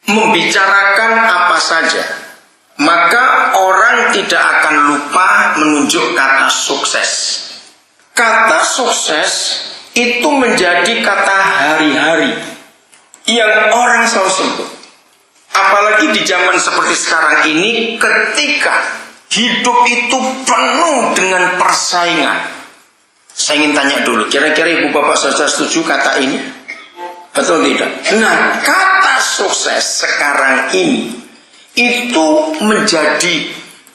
membicarakan apa saja, maka orang tidak akan lupa menunjuk kata sukses. Kata sukses itu menjadi kata hari-hari yang orang selalu sebut. Apalagi di zaman seperti sekarang ini, ketika hidup itu penuh dengan persaingan. Saya ingin tanya dulu, kira-kira ibu bapak saudara setuju kata ini? Betul tidak? Nah, kata sukses sekarang ini itu menjadi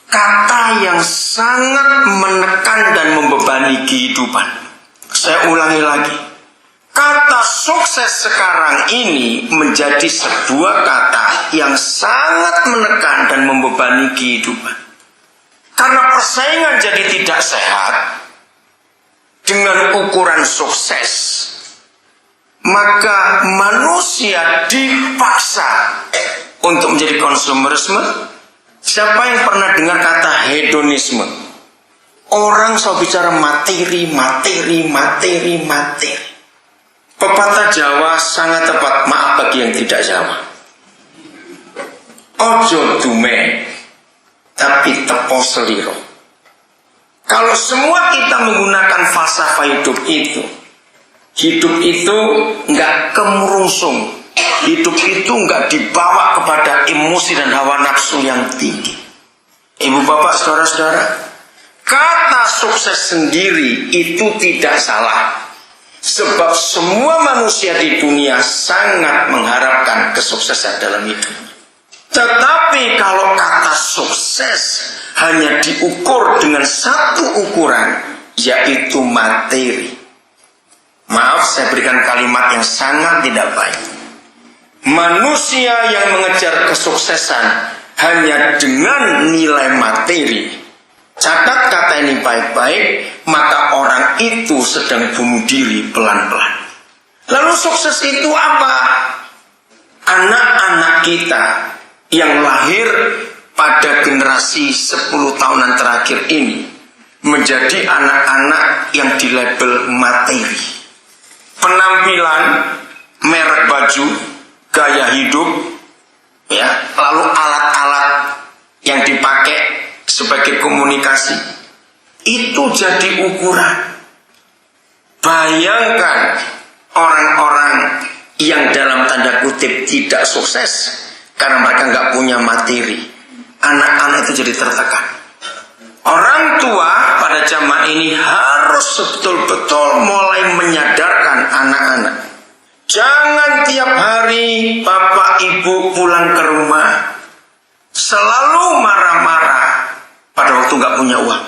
kata yang sangat menekan dan membebani kehidupan. Saya ulangi lagi. Kata sukses sekarang ini menjadi sebuah kata yang sangat menekan dan membebani kehidupan. Karena persaingan jadi tidak sehat dengan ukuran sukses, maka manusia dipaksa untuk menjadi konsumerisme. Siapa yang pernah dengar kata hedonisme? Orang selalu bicara materi, materi, materi, materi. Pepatah Jawa sangat tepat, maaf bagi yang tidak Jawa. Ojo dume, tapi tepo seliro. Kalau semua kita menggunakan falsafah hidup itu nggak kemurungsung, hidup itu nggak dibawa kepada emosi dan hawa nafsu yang tinggi. Ibu bapak saudara-saudara, kata sukses sendiri itu tidak salah. Sebab semua manusia di dunia sangat mengharapkan kesuksesan dalam hidup. Tetapi kalau kata sukses hanya diukur dengan satu ukuran, yaitu materi. Maaf, saya berikan kalimat yang sangat tidak baik. Manusia yang mengejar kesuksesan hanya dengan nilai materi, catat kata ini baik-baik, maka orang itu sedang bunuh diri pelan-pelan. Lalu sukses itu apa? Anak-anak kita yang lahir pada generasi 10 tahunan terakhir ini menjadi anak-anak yang dilabel materi. Penampilan, merek baju, gaya hidup, ya, lalu alat-alat yang dipakai sebagai komunikasi, itu jadi ukuran. Bayangkan orang-orang yang dalam tanda kutip tidak sukses karena mereka nggak punya materi. Anak-anak itu jadi tertekan. Orang tua pada zaman ini harus betul-betul mulai menyadarkan anak-anak. Jangan tiap hari bapak ibu pulang ke rumah selalu marah-marah pada waktu nggak punya uang.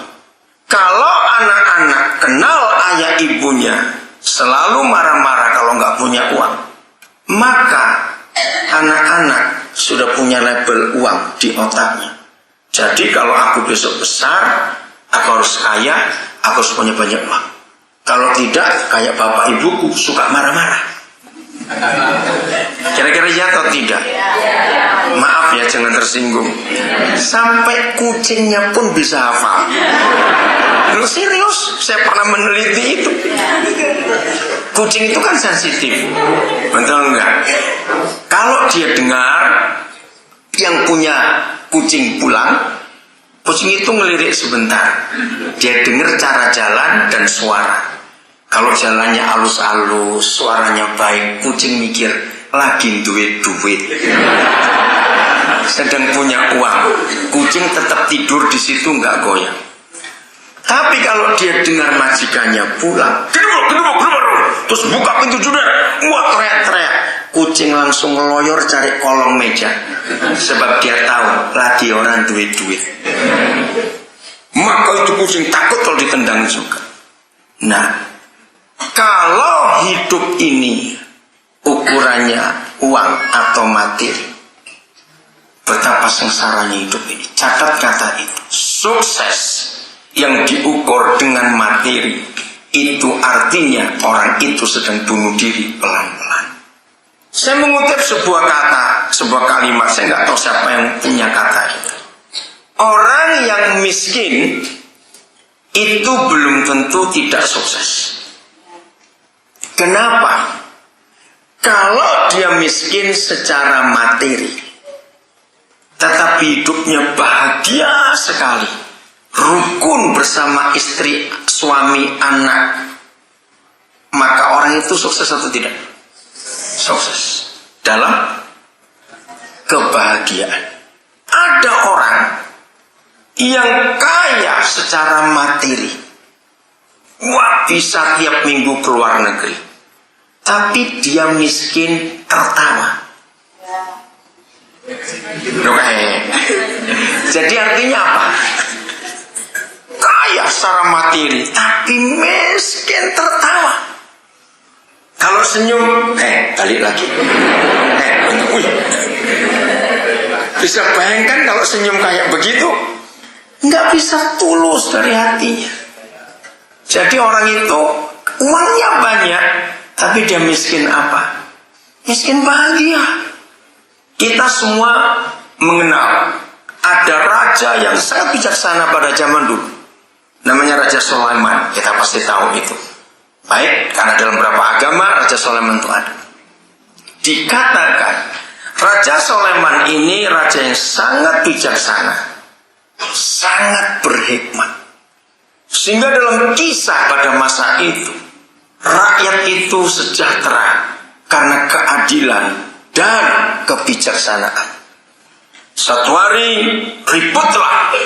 Kalau anak-anak kenal ayah ibunya selalu marah-marah kalau nggak punya uang, maka anak-anak sudah punya label uang di otaknya. Jadi kalau aku besok besar, aku harus kaya, aku harus punya banyak uang. Kalau tidak, kayak bapak ibuku suka marah-marah. Kira-kira ya atau tidak? Maaf ya, jangan tersinggung. Sampai kucingnya pun bisa hafal. Lu serius? Saya pernah meneliti itu. Kucing itu kan sensitif, betul enggak? Kalau dia dengar yang punya kucing pulang, kucing itu ngelirik sebentar. Dia dengar cara jalan dan suara. Kalau jalannya halus-halus, suaranya baik, kucing mikir lagi duit. Sedang punya uang, kucing tetap tidur di situ nggak goyang. Tapi kalau dia dengar majikannya pulang, terus buka pintu jendela, wah teriak-teriak, kucing langsung ngeloyor cari kolong meja, sebab dia tahu lagi orang duit. Maka itu kucing takut kalau ditendang juga. Nah, kalau hidup ini ukurannya uang atau materi, betapa sengsaranya hidup ini. Catat kata itu. Sukses yang diukur dengan materi, itu artinya orang itu sedang bunuh diri pelan-pelan. Saya mengutip sebuah kata, sebuah kalimat, saya nggak tahu siapa yang punya kata itu. Orang yang miskin itu belum tentu tidak sukses. Kenapa? Kalau dia miskin secara materi, tetapi hidupnya bahagia sekali, rukun bersama istri, suami, anak, maka orang itu sukses atau tidak? Sukses dalam kebahagiaan. Ada orang yang kaya secara materi, wah bisa tiap minggu keluar negeri, tapi dia miskin tertawa. Jadi artinya apa? Kaya secara materi, tapi miskin tertawa. Kalau senyum, balik lagi. Bisa bayangkan kalau senyum kayak begitu, nggak bisa tulus dari hatinya. Jadi orang itu uangnya banyak, tapi dia miskin apa? Miskin bahagia. Kita semua mengenal ada raja yang sangat bijaksana pada zaman dulu, namanya Raja Sulaiman. Kita pasti tahu itu. Baik, karena dalam beberapa agama Raja Sulaiman itu ada. Dikatakan Raja Sulaiman ini raja yang sangat bijaksana, sangat berhikmat, sehingga dalam kisah pada masa itu rakyat itu sejahtera karena keadilan dan kebijaksanaan. Satu hari ributlah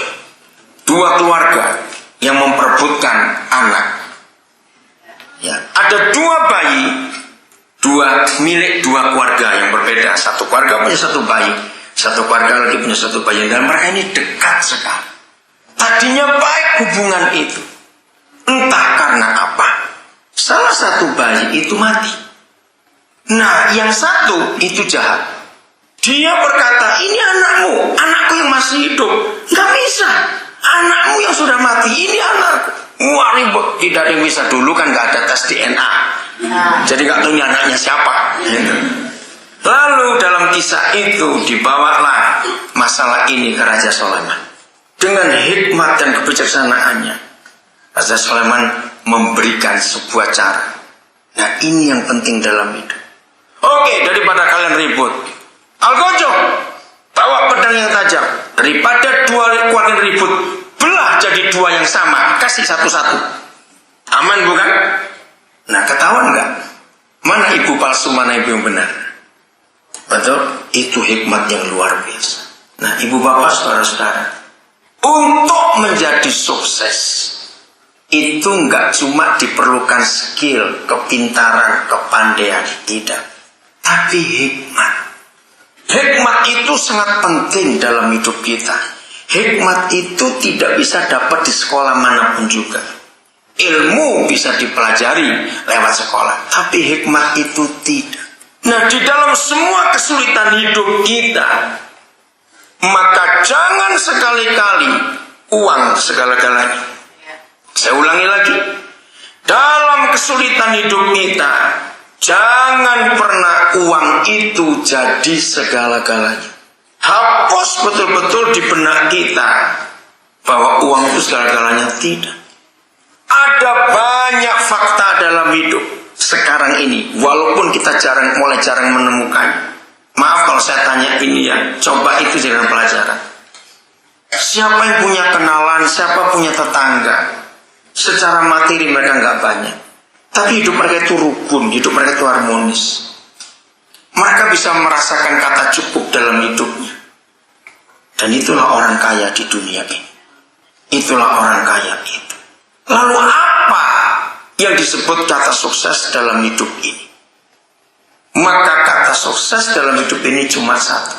dua keluarga yang memperebutkan anak. Ya, ada dua bayi, milik dua keluarga yang berbeda. Satu keluarga punya satu bayi, satu keluarga lagi punya satu bayi. Dan mereka ini dekat sekali. Tadinya baik hubungan itu, entah karena apa, salah satu bayi itu mati. Nah, yang satu itu jahat. Dia berkata, ini anakmu, anakku yang masih hidup. Gak bisa, anakmu yang sudah mati, ini anakku. Wah ribut, tidak ada yang bisa. Dulu kan gak ada tes DNA, jadi gak tahu ini anaknya siapa gitu. Lalu dalam kisah itu dibawalah masalah ini ke Raja Sulaiman. Dengan hikmat dan kebijaksanaannya, Raja Sulaiman memberikan sebuah cara. Nah ini yang penting dalam hidup. Oke, daripada kalian ribut, Algojo, bawa pedang yang tajam. Daripada dua keluarga ribut, belah jadi dua yang sama, kasih satu-satu. Aman bukan? Nah, ketahuan nggak? Mana ibu palsu, mana ibu yang benar? Betul? Itu hikmat yang luar biasa. Nah, ibu bapak, saudara-saudara, untuk menjadi sukses itu nggak cuma diperlukan skill, kepintaran, kepandaian, tidak. Tapi hikmat. Hikmat itu sangat penting dalam hidup kita. Hikmat itu tidak bisa dapat di sekolah manapun juga. Ilmu bisa dipelajari lewat sekolah, tapi hikmat itu tidak. Nah, di dalam semua kesulitan hidup kita, maka jangan sekali-kali uang segala-galanya. Saya ulangi lagi. Dalam kesulitan hidup kita, jangan pernah uang itu jadi segala-galanya. Hapus betul-betul di benak kita bahwa uang itu segala-galanya, tidak. Ada banyak fakta dalam hidup sekarang ini, walaupun kita mulai jarang menemukan. Maaf kalau saya tanya ini ya, coba itu jangan pelajaran. Siapa yang punya kenalan, siapa punya tetangga, secara materi mereka nggak banyak, tapi hidup mereka itu rukun, hidup mereka itu harmonis. Mereka bisa merasakan kata cukup dalam hidupnya. Dan itulah orang kaya di dunia ini. Itulah orang kaya itu. Lalu apa yang disebut kata sukses dalam hidup ini? Maka kata sukses dalam hidup ini cuma satu.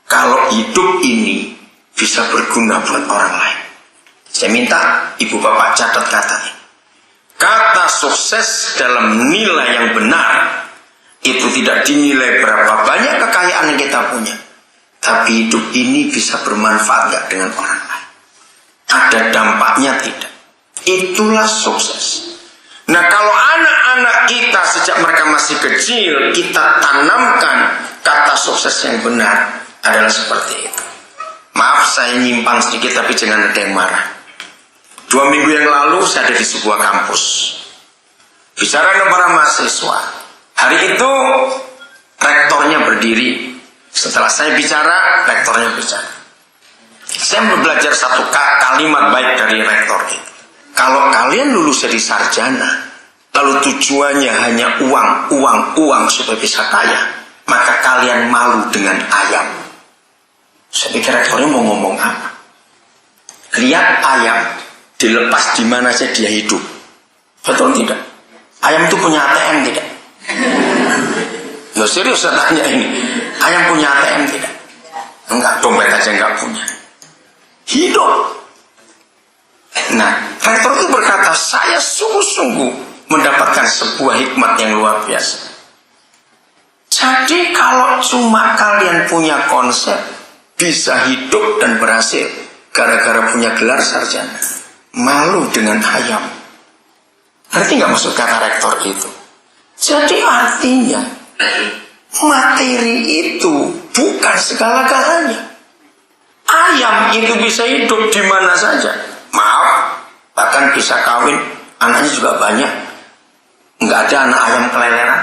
Kalau hidup ini bisa berguna buat orang lain. Saya minta ibu bapak catat kata ini. Kata sukses dalam nilai yang benar itu tidak dinilai berapa banyak kekayaan yang kita punya, tapi hidup ini bisa bermanfaat gak dengan orang lain, ada dampaknya tidak. Itulah sukses. Nah, kalau anak-anak kita sejak mereka masih kecil kita tanamkan kata sukses yang benar, adalah seperti itu. Maaf saya nyimpang sedikit, tapi jangan ada yang marah. 2 minggu yang lalu saya ada di sebuah kampus, bicara dengan para mahasiswa. Hari itu rektornya berdiri. Setelah saya bicara, rektornya bicara. Saya belajar satu kalimat baik dari rektor itu. Kalau kalian lulus jadi sarjana, lalu tujuannya hanya uang supaya bisa kaya, maka kalian malu dengan ayam. Saya pikir rektornya mau ngomong apa? Lihat ayam dilepas di mana saja dia hidup. Betul tidak? Ayam itu punya ATM tidak? Loh serius saya tanya ini. Ayam punya ATM tidak? Enggak, dompet aja enggak punya. Hidup. Nah, rektor itu berkata, saya sungguh-sungguh mendapatkan sebuah hikmat yang luar biasa. Jadi kalau cuma kalian punya konsep bisa hidup dan berhasil gara-gara punya gelar sarjana, malu dengan ayam. Ngerti nggak maksud kata rektor itu? Jadi artinya materi itu bukan segala-galanya. Ayam itu bisa hidup di mana saja. Maaf, bahkan bisa kawin, anaknya juga banyak. Nggak ada anak ayam keleleran.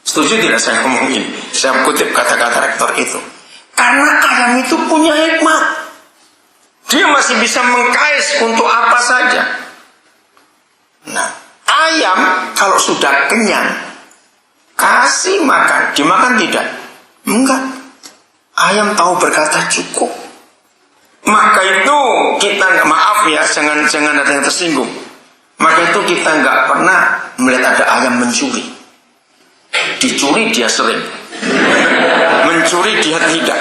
Setuju tidak saya ngomongin? Saya kutip kata-kata rektor itu. Karena ayam itu punya hikmat. Dia masih bisa mengkais untuk apa saja. Nah, ayam kalau sudah kenyang, kasih makan, dimakan tidak? Enggak. Ayam tahu berkata cukup. Maka itu kita, maaf ya, jangan ada yang tersinggung. Maka itu kita nggak pernah melihat ada ayam mencuri. Dicuri dia sering, mencuri dia tidak.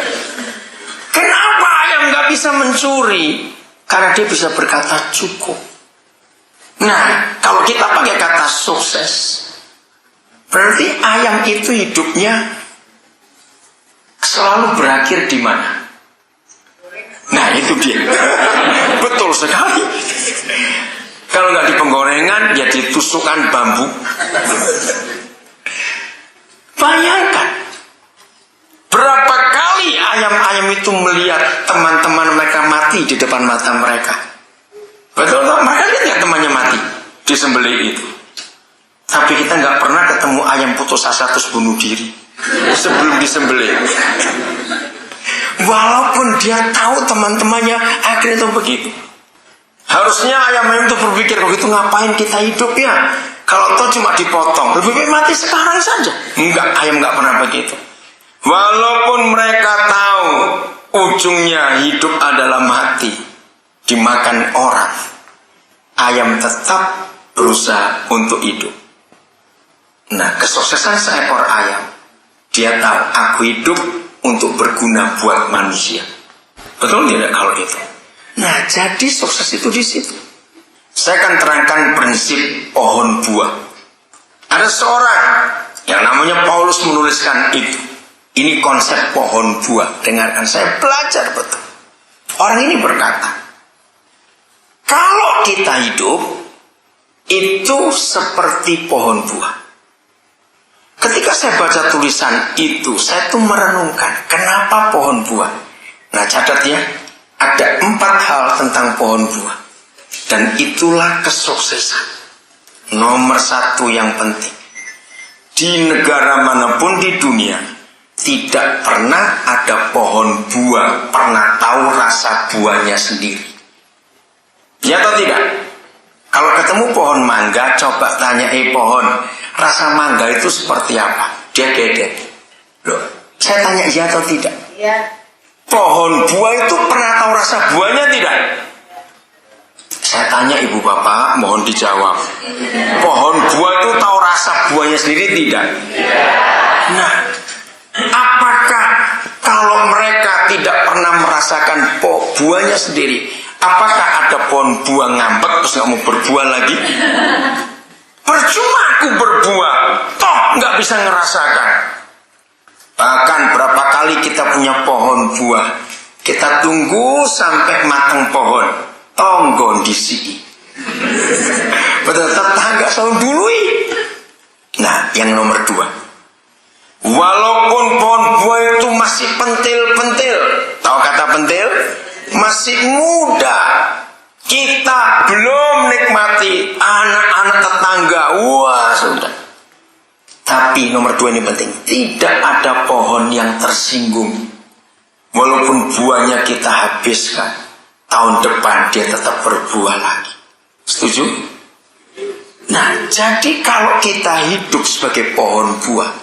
Kenapa ayam nggak bisa mencuri? Karena dia bisa berkata cukup. Nah, kalau kita pakai kata sukses, berarti ayam itu hidupnya selalu berakhir di mana? Nah, itu dia. Betul sekali. Kalau nggak di penggorengan, ya di tusukan bambu. Bayangkan berapa kali ayam-ayam itu melihat teman-teman mereka mati di depan mata mereka. Betul tak? Mereka lihat nggak temannya mati disembelih itu. Tapi kita nggak pernah ketemu ayam putus asa terus bunuh diri sebelum disembelih. Walaupun dia tahu teman-temannya akhirnya itu begitu. Harusnya ayam-ayam itu berpikir, begitu ngapain kita hidup ya? Kalau toh cuma dipotong, lebih baik mati sekarang saja. Enggak, ayam nggak pernah begitu. Walaupun mereka tahu ujungnya hidup adalah mati, dimakan orang, ayam tetap berusaha untuk hidup. Nah, kesuksesan seekor ayam, dia tahu aku hidup untuk berguna buat manusia. Betul tidak kalau itu? Nah, jadi sukses itu di situ. Saya akan terangkan prinsip pohon buah. Ada seorang yang namanya Paulus menuliskan itu. Ini konsep pohon buah. Dengarkan, saya belajar betul. Orang ini berkata, kalau kita hidup itu seperti pohon buah. Ketika saya baca tulisan itu, saya tuh merenungkan kenapa pohon buah. Nah, catat ya, ada 4 hal tentang pohon buah. Dan itulah kesuksesan. Nomor 1 yang penting. Di negara manapun di dunia, tidak pernah ada pohon buah pernah tahu rasa buahnya sendiri. Ya atau tidak? Kalau ketemu pohon mangga, coba tanya, pohon, rasa mangga itu seperti apa? Dia gedek. Loh, saya tanya iya atau tidak? Iya. Pohon buah itu pernah tahu rasa buahnya tidak? Saya tanya ibu bapak, mohon dijawab. Pohon buah itu tahu rasa buahnya sendiri tidak? Nah, apakah kalau mereka tidak pernah merasakan buahnya sendiri, apakah ada pohon buah ngambek terus nggak mau berbuah lagi? Percuma aku berbuah, toh nggak bisa ngerasakan. Bahkan berapa kali kita punya pohon buah, kita tunggu sampai matang pohon, tonggon disi. Betul, tetangga selalu dului. Nah, yang nomor 2, walaupun pohon buah itu masih pentil-pentil, tahu kata pentil? Masih muda, kita belum nikmati anak-anak tetangga, wah sudah. Tapi nomor 2 ini penting, tidak ada pohon yang tersinggung. Walaupun buahnya kita habiskan, tahun depan dia tetap berbuah lagi. Setuju? Nah, jadi kalau kita hidup sebagai pohon buah,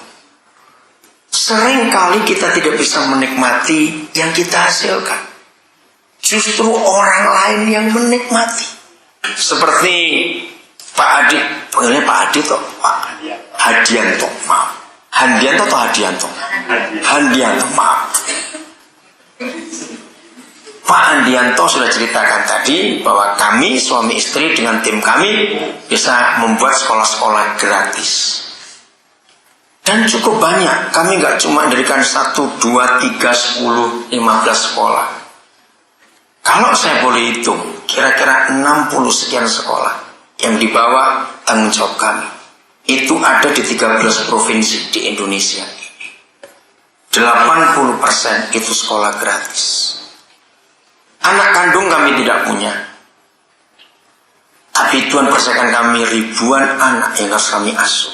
seringkali kita tidak bisa menikmati yang kita hasilkan. Justru orang lain yang menikmati. Seperti Pak Adi, panggilnya Pak Adi toh, Pak Hadianto, maaf. Handianto atau Hadianto? Handianto, maaf. Pak Handianto sudah ceritakan tadi bahwa kami suami istri dengan tim kami bisa membuat sekolah-sekolah gratis. Dan cukup banyak. Kami nggak cuma mendirikan 1, 2, 3, 10, 15 sekolah. Kalau saya boleh hitung, kira-kira 60 sekian sekolah yang di bawah tanggung jawab kami. Itu ada di 13 provinsi di Indonesia. 80% itu sekolah gratis. Anak kandung kami tidak punya. Tapi Tuhan percayakan kami ribuan anak yang harus kami asuh.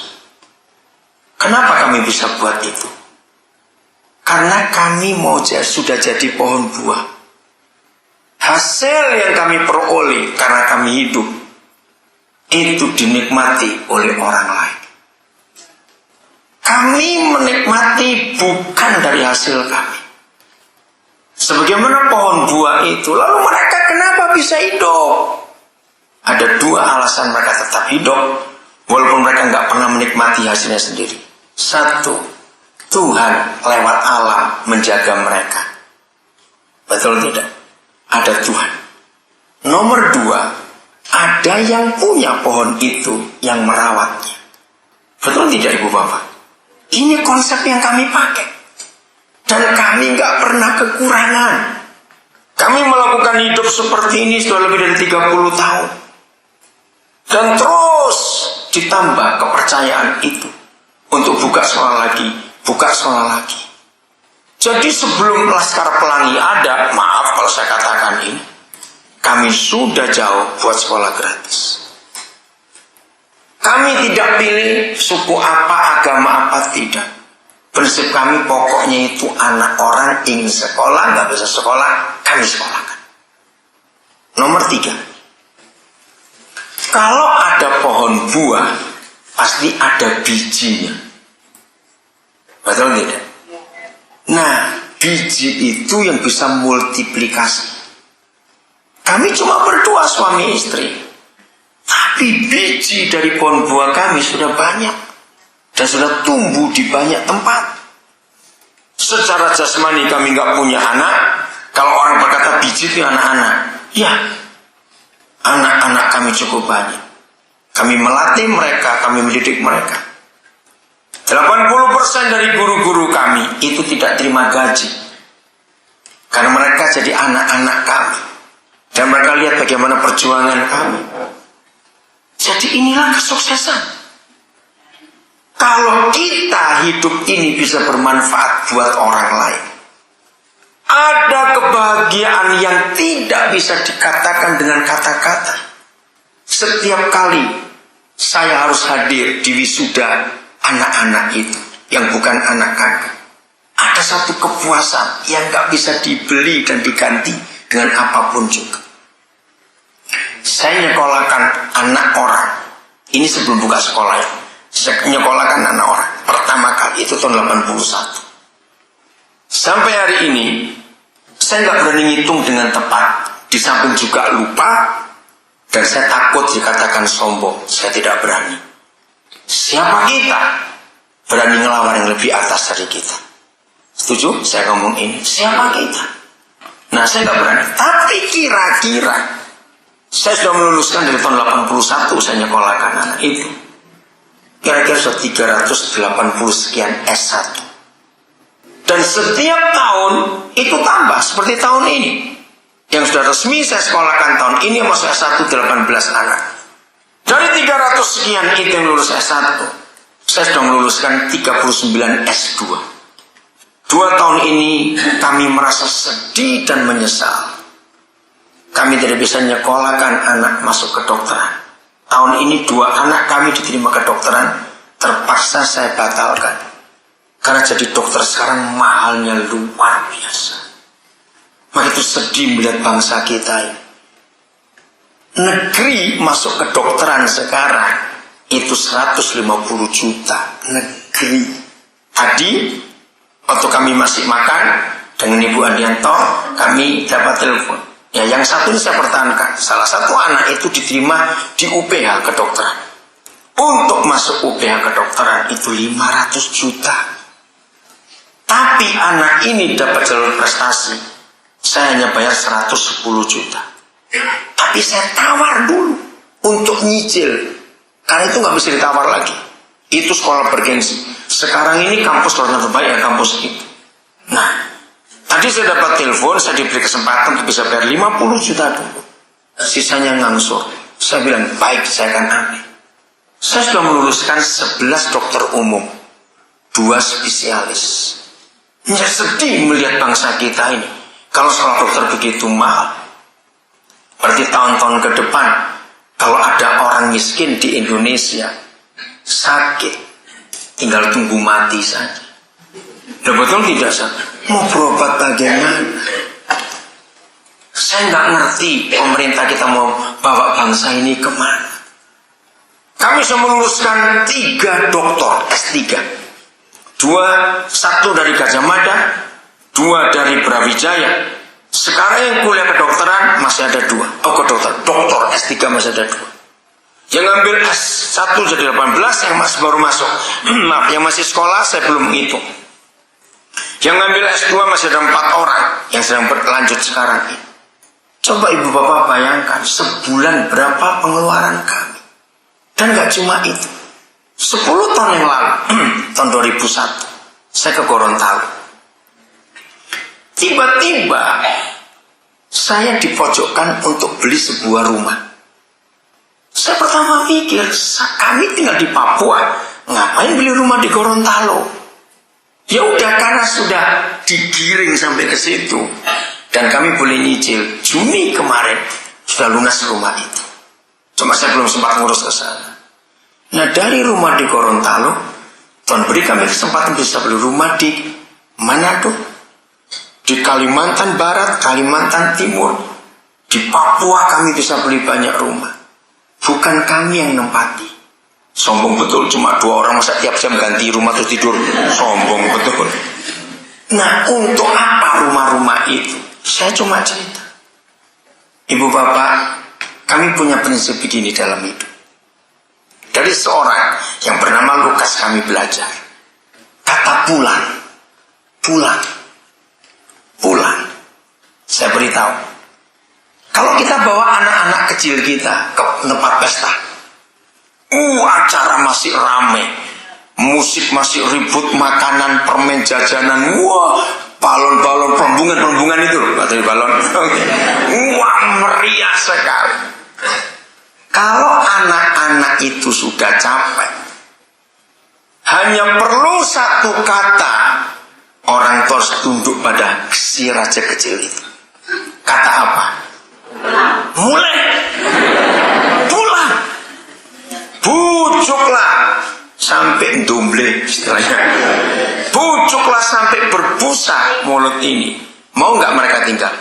Kenapa kami bisa buat itu? Karena kami sudah jadi pohon buah. Hasil yang kami peroleh karena kami hidup, itu dinikmati oleh orang lain. Kami menikmati bukan dari hasil kami. Sebagaimana pohon buah itu, lalu mereka kenapa bisa hidup? Ada 2 alasan mereka tetap hidup, walaupun mereka nggak pernah menikmati hasilnya sendiri. 1, Tuhan lewat alam menjaga mereka. Betul tidak? Ada Tuhan. Nomor 2, ada yang punya pohon itu yang merawatnya. Betul tidak Ibu Bapak? Ini konsep yang kami pakai. Dan kami nggak pernah kekurangan. Kami melakukan hidup seperti ini sudah lebih dari 30 tahun. Dan terus ditambah kepercayaan itu. Untuk buka sekolah lagi, buka sekolah lagi. Jadi sebelum Laskar Pelangi ada, maaf kalau saya katakan ini, kami sudah jauh buat sekolah gratis. Kami tidak pilih suku apa, agama apa, tidak. Prinsip kami pokoknya itu anak orang ingin sekolah, nggak bisa sekolah, kami sekolahkan. Nomor 3. Kalau ada pohon buah, pasti ada bijinya. Betul tidak? Nah, biji itu yang bisa multiplikasi. Kami cuma berdua suami istri. Tapi biji dari pohon buah kami sudah banyak. Dan sudah tumbuh di banyak tempat. Secara jasmani kami nggak punya anak. Kalau orang berkata biji itu anak-anak. Ya, anak-anak kami cukup banyak. Kami melatih mereka, kami mendidik mereka. 80% dari guru-guru kami itu tidak terima gaji. Karena mereka jadi anak-anak kami. Dan mereka lihat bagaimana perjuangan kami. Jadi inilah kesuksesan. Kalau kita hidup ini bisa bermanfaat buat orang lain. Ada kebahagiaan yang tidak bisa dikatakan dengan kata-kata. Setiap kali saya harus hadir di wisuda anak-anak itu yang bukan anak kami. Ada satu kepuasan yang gak bisa dibeli dan diganti dengan apapun juga. Saya nyekolahkan anak orang. Ini sebelum buka sekolah ya. Saya nyekolahkan anak orang. Pertama kali itu tahun 81. Sampai hari ini saya gak berani ngitung dengan tepat. Di samping juga lupa. Dan saya takut dikatakan sombong. Saya tidak berani. Siapa kita berani ngelawan yang lebih atas dari kita? Setuju? Saya ngomong ini. Siapa kita? Nah, saya nggak berani. Tapi kira-kira saya sudah meluluskan dari tahun 81 saya nyekolahkan anak itu. Kira-kira sudah 380 sekian S1. Dan setiap tahun itu tambah seperti tahun ini. Yang sudah resmi saya sekolahkan tahun ini masuk S1 18 anak. Dari 300 sekian itu yang lulus S1, saya sudah meluluskan 39 S2. 2 tahun ini kami merasa sedih dan menyesal. Kami tidak bisa nyekolahkan anak masuk kedokteran. Tahun ini 2 anak kami diterima kedokteran, terpaksa saya batalkan. Karena jadi dokter sekarang mahalnya luar biasa. Maka itu sedih melihat bangsa kita ini. Negeri masuk kedokteran sekarang itu 150 juta. Negeri. Tadi waktu kami masih makan dengan Ibu Andianto, kami dapat telepon. Ya, yang satu ini saya pertahankan. Salah satu anak itu diterima di UPH kedokteran. Untuk masuk UPH kedokteran itu 500 juta. Tapi anak ini dapat jalur prestasi. Saya hanya bayar 110 juta. Tapi saya tawar dulu untuk nyicil. Karena itu nggak bisa ditawar lagi. Itu sekolah bergengsi. Sekarang ini kampus luar terbaik ya kampus itu. Nah, tadi saya dapat telepon, saya diberi kesempatan untuk bisa bayar 50 juta dulu. Sisanya ngangsur. Saya bilang, baik, saya akan ambil. Saya sudah meluluskan 11 dokter umum, 2 spesialis. Saya sedih melihat bangsa kita ini. Kalau sekolah dokter begitu mahal, berarti tahun-tahun ke depan, kalau ada orang miskin di Indonesia, sakit, tinggal tunggu mati saja. Nah, betul tidak, Sah? Mau berobat bagaimana? Saya nggak ngerti pemerintah kita mau bawa bangsa ini kemana. Kami sudah meluluskan 3 doktor S3. 1 dari Gajah Mada, 2 dari Brawijaya. Sekarang yang kuliah kedokteran masih ada 2. Oh, dokter S3 masih ada 2. Yang ngambil S1 jadi 18, yang masih baru masuk. Maaf, yang masih sekolah saya belum menghitung. Yang ngambil S2 masih ada 4 orang yang sedang berlanjut sekarang ini. Coba ibu bapak bayangkan sebulan berapa pengeluaran kami. Dan gak cuma itu. 10 tahun yang lalu, tahun 2001, saya ke Gorontalo. Tiba-tiba saya dipojokkan untuk beli sebuah rumah. Saya pertama pikir, kami tinggal di Papua, ngapain beli rumah di Gorontalo? Ya udah, karena sudah digiring sampai ke situ dan kami boleh nyicil. Juni kemarin sudah lunas rumah itu. Cuma saya belum sempat ngurus ke sana. Nah, dari rumah di Gorontalo, Tuhan beri kami kesempatan bisa beli rumah di Manado, di Kalimantan Barat, Kalimantan Timur, di Papua kami bisa beli banyak rumah. Bukan kami yang nempati. Sombong betul, cuma 2 orang masa tiap jam ganti rumah terus tidur. Sombong betul. Nah, untuk apa rumah-rumah itu? Saya cuma cerita. Ibu bapak, kami punya prinsip begini dalam hidup. Dari seorang yang bernama Lukas kami belajar. Kata pulang. Saya beritahu. Kalau kita bawa anak-anak kecil kita ke tempat pesta, acara masih rame, musik masih ribut, makanan, permen, jajanan, balon-balon, pembungan itu, bateri balon, meriah sekali. Kalau anak-anak itu sudah capek, hanya perlu 1 kata, orang tua harus tunduk pada si raja kecil itu. Kata apa? Mulai. Pulang. Bujuklah sampai domble istilahnya. Bujuklah sampai berbusa mulut ini. Mau nggak mereka tinggal?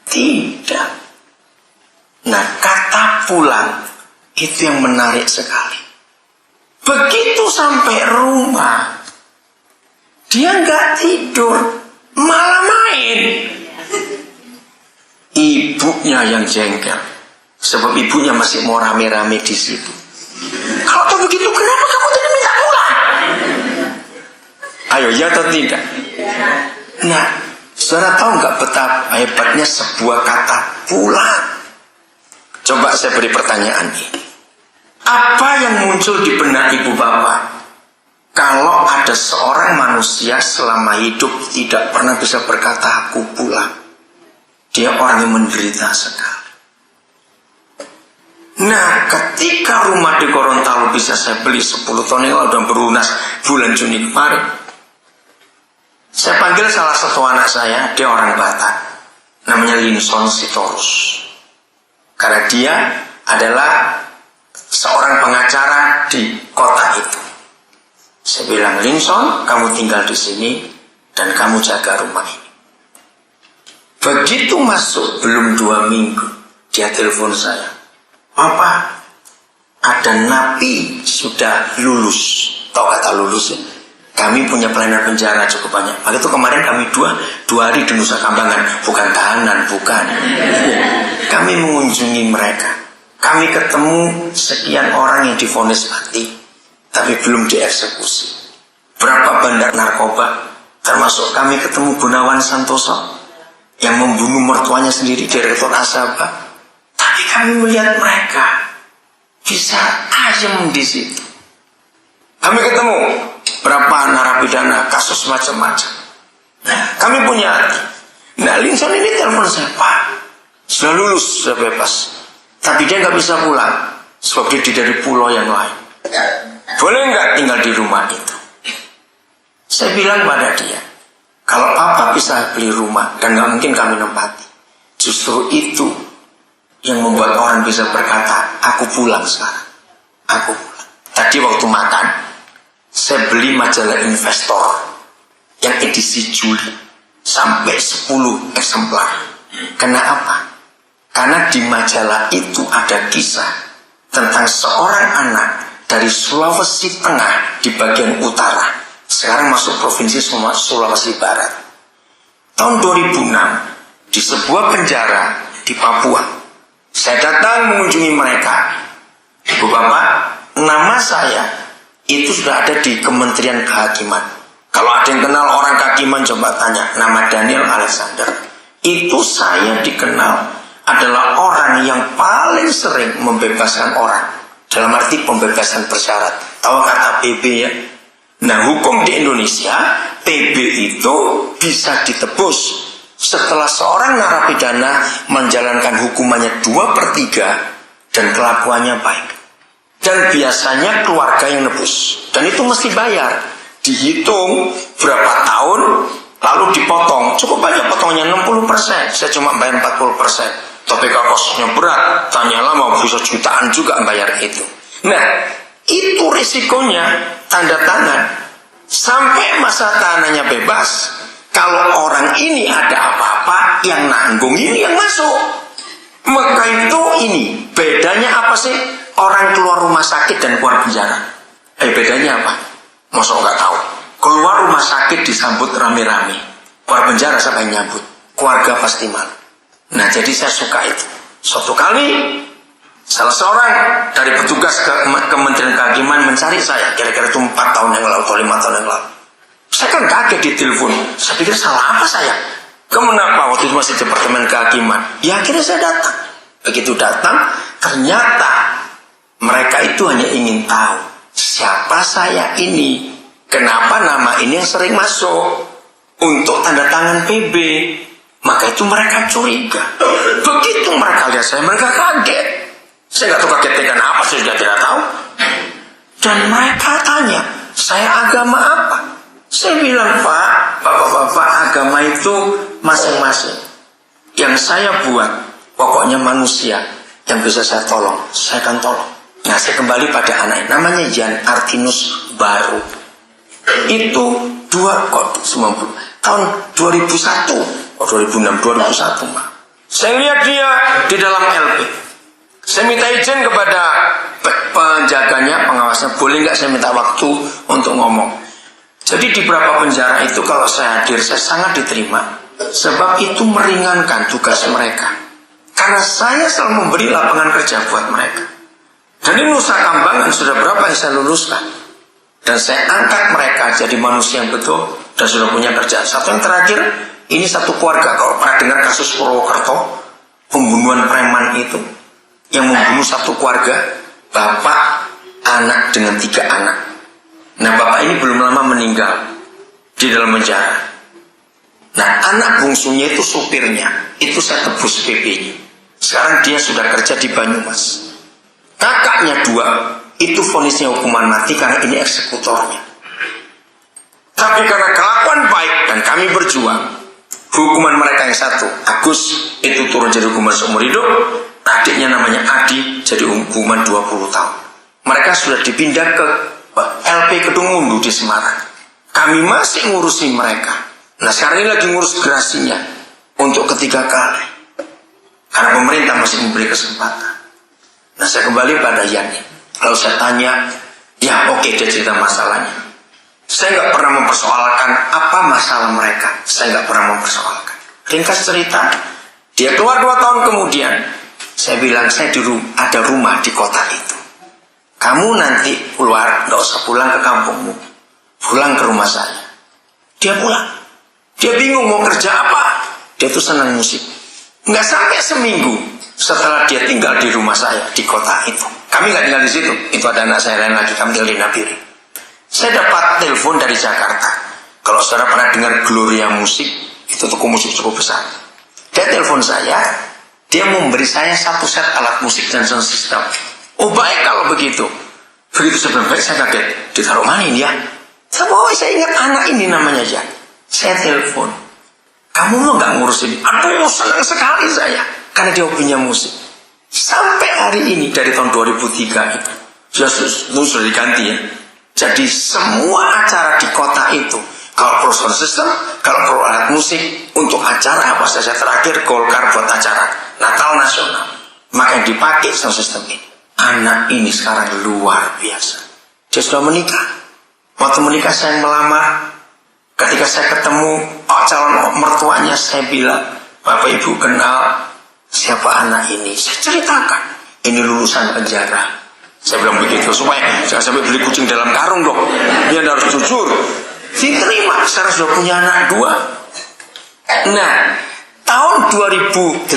Tidak. Nah, kata pulang itu yang menarik sekali. Begitu sampai rumah, dia nggak tidur, malah main. Ibunya yang jengkel, sebab ibunya masih mau rame-rame di situ. Kalau tuh begitu, kenapa kamu tidak minta pulang? Ayo, ya atau tidak? Nah, saudara tahu nggak betapa hebatnya sebuah kata pulang? Coba saya beri pertanyaan ini. Apa yang muncul di benak ibu bapak kalau ada seorang manusia selama hidup tidak pernah bisa berkata aku pulang? Dia orang yang menderita sekali. Nah, ketika rumah di Gorontalo bisa saya beli 10 tahun yang lalu dan berunas bulan Juni kemarin, saya panggil salah satu anak saya, dia orang Batak, namanya Linson Sitorus. Karena dia adalah seorang pengacara di kota itu. Saya bilang, Linson, kamu tinggal di sini dan kamu jaga rumah ini. Begitu masuk belum 2 minggu, dia telepon saya, Papa, ada napi sudah lulus. Tahu kata lulus ya? Kami punya pelayanan penjara cukup banyak. Maka itu kemarin kami dua hari di Nusa Kambangan. Bukan tahanan, bukan. Kami mengunjungi mereka. Kami ketemu sekian orang yang divonis mati, tapi belum dieksekusi. Berapa bandar narkoba, termasuk kami ketemu Gunawan Santoso yang membunuh mertuanya sendiri, Direktur Asaba. Tapi kami melihat mereka bisa ayem di situ. Kami ketemu berapa narapidana kasus macam-macam. Nah, kami punya hati. Nah, Linson ini telepon saya, Pak, sudah lulus, sudah bebas, tapi dia nggak bisa pulang sebab dia dari pulau yang lain. Boleh nggak tinggal di rumah itu? Saya bilang pada dia, kalau Papa bisa beli rumah dan nggak mungkin kami nempati, justru itu yang membuat orang bisa berkata, aku pulang sekarang. Aku pulang. Tadi waktu makan, saya beli majalah Investor yang edisi Juli sampai 10 eksemplar. Kenapa? Karena di majalah itu ada kisah tentang seorang anak dari Sulawesi Tengah di bagian utara, sekarang masuk provinsi Sulawesi Barat. Tahun 2006 di sebuah penjara di Papua, saya datang mengunjungi mereka. Ibu bapak, nama saya itu sudah ada di Kementerian Kehakiman. Kalau ada yang kenal orang kehakiman, coba tanya, nama Daniel Alexander. Itu saya dikenal adalah orang yang paling sering membebaskan orang, dalam arti pembebasan bersyarat. Tahu kata PB ya? Nah, hukum di Indonesia, PB itu bisa ditebus setelah seorang narapidana menjalankan hukumannya 2/3 dan kelakuannya baik. Dan biasanya keluarga yang nebus. Dan itu mesti bayar. Dihitung berapa tahun, lalu dipotong. Cukup banyak potongnya, 60%. Saya cuma bayar 40%. Tapi kalau kosnya berat, tanyalah mau bisa jutaan juga bayar itu. Nah, itu risikonya tanda tangan. Sampai masa tahanannya bebas. Kalau orang ini ada apa-apa, yang nanggung ini yang masuk. Maka itu ini, bedanya apa sih? Orang keluar rumah sakit dan keluar penjara. Bedanya apa? Masa nggak tahu? Keluar rumah sakit disambut rame-rame. Keluar penjara siapa yang nyambut? Keluarga pasti malu. Nah, jadi saya suka itu. Suatu kali, salah seorang dari petugas Kementerian Kehakiman mencari saya. Kira-kira itu 4 tahun yang lalu atau 5 tahun yang lalu. Saya kan kaget di telepon. Saya pikir salah apa saya? Kenapa waktu itu masih Departemen Kehakiman? Ya akhirnya saya datang. Begitu datang, ternyata mereka itu hanya ingin tahu siapa saya ini, kenapa nama ini yang sering masuk untuk tanda tangan PB. Maka itu mereka curiga. Begitu mereka lihat saya, mereka kaget. Saya nggak tahu kagetnya kenapa, saya sudah tidak tahu. Dan mereka tanya, saya agama apa? Saya bilang, Pak, bapak-bapak, agama itu masing-masing. Yang saya buat, pokoknya manusia yang bisa saya tolong, saya akan tolong. Nah, saya kembali pada anak, namanya Jan Artinus Baru. Itu 90 tahun 2001, 2006, 2001. Saya lihat dia di dalam LP. Saya minta izin kepada penjaganya, pengawasnya, boleh nggak saya minta waktu untuk ngomong. Jadi di beberapa penjara itu kalau saya hadir, saya sangat diterima. Sebab itu meringankan tugas mereka. Karena saya selalu memberi lapangan kerja buat mereka. Dan di Nusa Kambangan sudah berapa yang saya luluskan. Dan saya angkat mereka jadi manusia yang betul dan sudah punya kerjaan. Satu yang terakhir, ini satu keluarga. Kalau pernah dengar kasus Purwokerto, pembunuhan preman itu, yang membunuh satu keluarga, bapak, anak dengan 3 anak. Nah, bapak ini belum lama meninggal di dalam penjara. Nah, anak bungsunya itu supirnya, itu saya tebus PP-nya. Sekarang dia sudah kerja di Banyumas. Kakaknya 2, itu vonisnya hukuman mati karena ini eksekutornya. Tapi karena kelakuan baik dan kami berjuang, hukuman mereka yang satu, Agus, itu turun jadi hukuman seumur hidup. Adiknya namanya Adi, jadi hukuman 20 tahun. Mereka sudah dipindah ke LP Kedungundu di Semarang. Kami masih ngurusi mereka. Nah sekarang ini lagi ngurus gerasinya untuk ketiga kali. Karena pemerintah masih memberi kesempatan. Nah saya kembali pada Yani. Kalau saya tanya, ya oke, dia cerita masalahnya. Saya nggak pernah mempersoalkan apa masalah mereka. Saya nggak pernah mempersoalkan. Ringkas cerita, dia keluar 2 tahun kemudian. Saya bilang, saya ada rumah di kota itu. Kamu nanti keluar, nggak usah pulang ke kampungmu, pulang ke rumah saya. Dia pulang. Dia bingung mau kerja apa. Dia tuh senang musik. Nggak sampai seminggu setelah dia tinggal di rumah saya di kota itu. Kami nggak tinggal di situ. Itu ada anak saya lain lagi. Kami tinggal di Nabire. Saya dapat telepon dari Jakarta. Kalau saudara pernah dengar Gloria Musik, itu toko musik cukup besar. Dia telepon saya. Dia memberi saya 1 set alat musik dan sound system. Oh baik kalau begitu. Begitu sebelum baik saya kaget. Ditaruh mana ini ya? Saya ingat anak ini namanya Jan. Saya telepon. Kamu lo nggak ngurusin? Aduh senang sekali saya. Karena dia hobinya musik. Sampai hari ini dari tahun 2003 itu. Sudah diganti ya. Jadi semua acara di kota itu. Kalau perlu sound system, kalau perlu alat musik. Untuk acara apa saja terakhir Golkar buat acara Natal Nasional. Maka yang dipakai sound system ini. Anak ini sekarang luar biasa. Dia sudah menikah. Waktu menikah saya melamar. Ketika saya ketemu calon mertuanya, saya bilang, Bapak Ibu kenal siapa anak ini? Saya ceritakan. Ini lulusan penjara. Saya bilang begitu supaya jangan sampai beli kucing dalam karung dong. Dia harus jujur. Diterima. Sekarang sudah punya anak 2. Nah, tahun 2008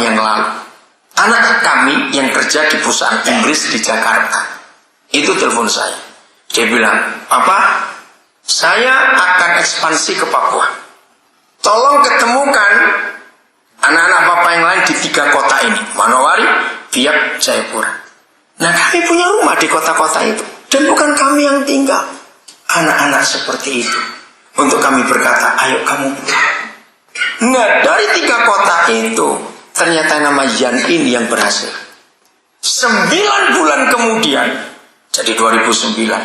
yang lalu, anak kami yang kerja di perusahaan Inggris di Jakarta itu telepon saya. Dia bilang, Papa, saya akan ekspansi ke Papua. Tolong ketemukan anak-anak Papa yang lain di 3 kota ini. Manowari, Biak, Jayapura. Nah kami punya rumah di kota-kota itu. Dan bukan kami yang tinggal. Anak-anak seperti itu. Untuk kami berkata, ayo kamu pulang. Nah dari 3 kota itu, ternyata nama Yan ini yang berhasil. 9 bulan kemudian, jadi 2009,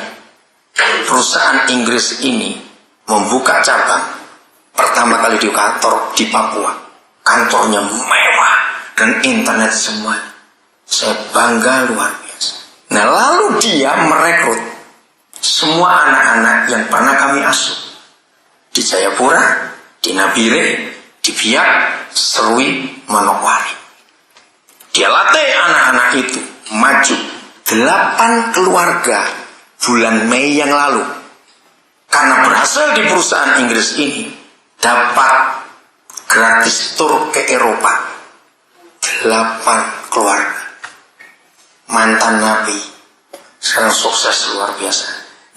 perusahaan Inggris ini membuka cabang pertama kali di kantor di Papua. Kantornya mewah dan internet semua. Saya bangga luar biasa. Nah lalu dia merekrut semua anak-anak yang pernah kami asuh di Jayapura, di Nabire, di Biak, Serui, Manokwari. Dia latih anak-anak itu maju 8 keluarga bulan Mei yang lalu. Karena berhasil di perusahaan Inggris ini, dapat gratis tur ke Eropa. 8 keluarga. Mantan napi. Sekarang sukses luar biasa.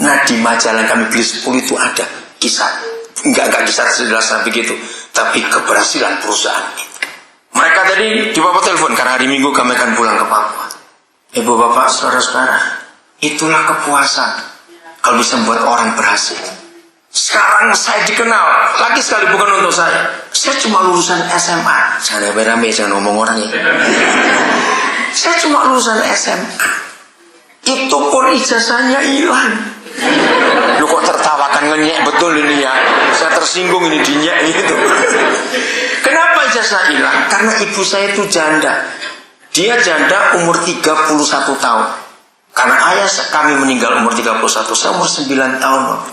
Nah di majalah yang kami beli 10 itu ada kisah. Enggak kisah sejelas begitu. Tapi keberhasilan perusahaan itu. Mereka tadi di Papua telepon karena hari Minggu kami akan pulang ke Papua. Ibu bapak saudara-saudara, itulah kepuasan kalau bisa membuat orang berhasil. Sekarang saya dikenal lagi sekali bukan untuk saya. Saya cuma lulusan SMA. Jangan rame-rame, jangan ngomong orang ya. Saya cuma lulusan SMA. Itu pun ijazahnya hilang. Lu kok tertawakan ngenyek betul ini ya. Saya tersinggung ini dinyek gitu. Kenapa ijazah hilang? Karena ibu saya itu janda. Dia janda umur 31 tahun. Karena ayah kami meninggal umur 31, saya umur 9 tahun waktu.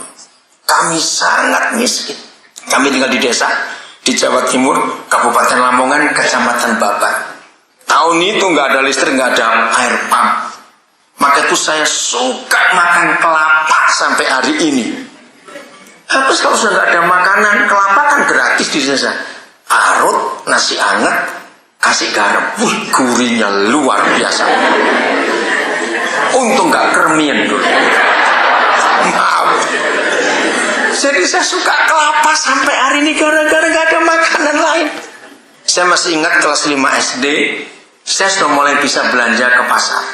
Kami sangat miskin. Kami tinggal di desa di Jawa Timur, Kabupaten Lamongan, Kecamatan Babat. Tahun itu nggak ada listrik, nggak ada air pump. Maka itu saya suka makan kelapa sampai hari ini. Habis kalau sudah nggak ada makanan, kelapa kan gratis di desa. Arut, nasi hangat, kasih garam. Wih, gurihnya luar biasa. Untung nggak kermian dulu. Maaf. Jadi saya suka kelapa sampai hari ini gara-gara nggak ada makanan lain. Saya masih ingat kelas 5 SD, saya sudah mulai bisa belanja ke pasar.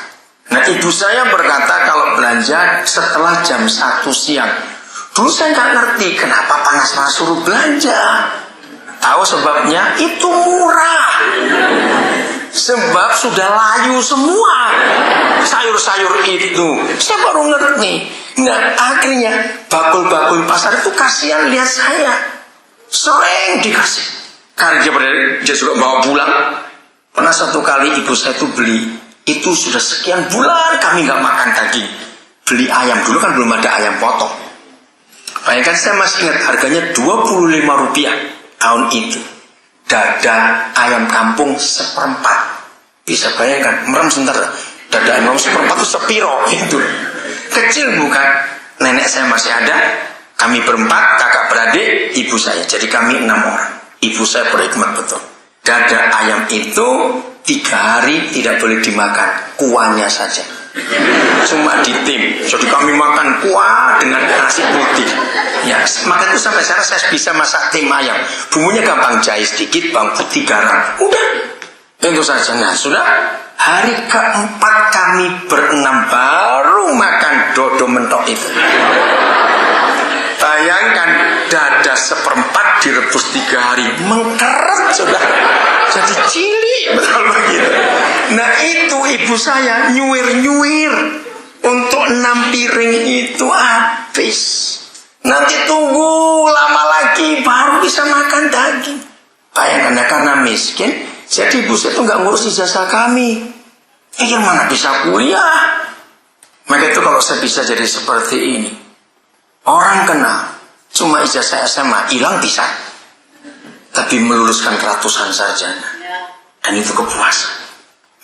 Nah ibu saya berkata kalau belanja setelah jam 1 siang. Dulu saya nggak ngerti kenapa panas-panas suruh belanja. Tahu sebabnya? Itu murah. Sebab sudah layu semua sayur-sayur itu. Saya baru ngerti. Nah akhirnya bakul-bakul pasar itu kasihan lihat saya, sering dikasih. Karena dia suka bawa pulang. Pernah satu kali ibu saya itu beli, itu sudah sekian bulan kami nggak makan daging. Beli ayam, dulu kan belum ada ayam potong. Bayangkan, saya masih ingat harganya Rp25 tahun itu. Dada ayam kampung 1/4. Bisa bayangkan, merem sebentar. Dada ayam kampung 1/4 itu sepiro itu. Kecil bukan? Nenek saya masih ada. Kami berempat, kakak beradik, ibu saya. Jadi kami 6 orang. Ibu saya berhikmat betul. Dada ayam itu 3 hari tidak boleh dimakan, kuahnya saja. Cuma di tim. Jadi kami makan kuah dengan nasi putih. Ya, maka itu sampai sekarang saya bisa masak tim ayam. Bumbunya gampang, jahe sedikit, bawang putih, garam. Udah. Itu saja. Nah, sudah hari keempat kami berenam baru makan dodo mentok itu. Bayangkan, dada 1/4 direbus 3 hari, mengkeret sudah. Jadi cilik betul begitu. Nah itu ibu saya nyuir-nyuir untuk 6 piring itu habis. Nanti tunggu lama lagi baru bisa makan daging. Bayangkan, karena miskin, jadi ibu saya itu nggak ngurus ijazah kami. Gimana bisa kuliah? Maka itu kalau saya bisa jadi seperti ini, orang kenal cuma ijazah SMA hilang bisa, tapi meluluskan ratusan sarjana, dan itu kepuasan.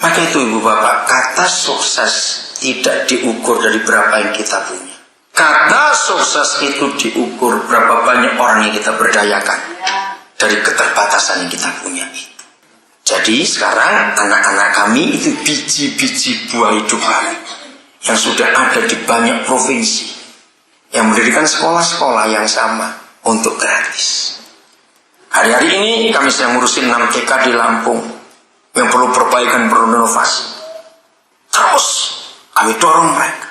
Maka itu ibu bapak, kata sukses tidak diukur dari berapa yang kita punya. Kata sukses itu diukur berapa banyak orang yang kita berdayakan dari keterbatasan yang kita punya itu. Jadi sekarang anak-anak kami itu biji-biji buah hidup kami yang sudah ada di banyak provinsi, yang mendirikan sekolah-sekolah yang sama untuk gratis. Hari-hari ini kami sedang ngurusin 6 TK di Lampung yang perlu perbaikan, perlu inovasi. Terus kami dorong mereka.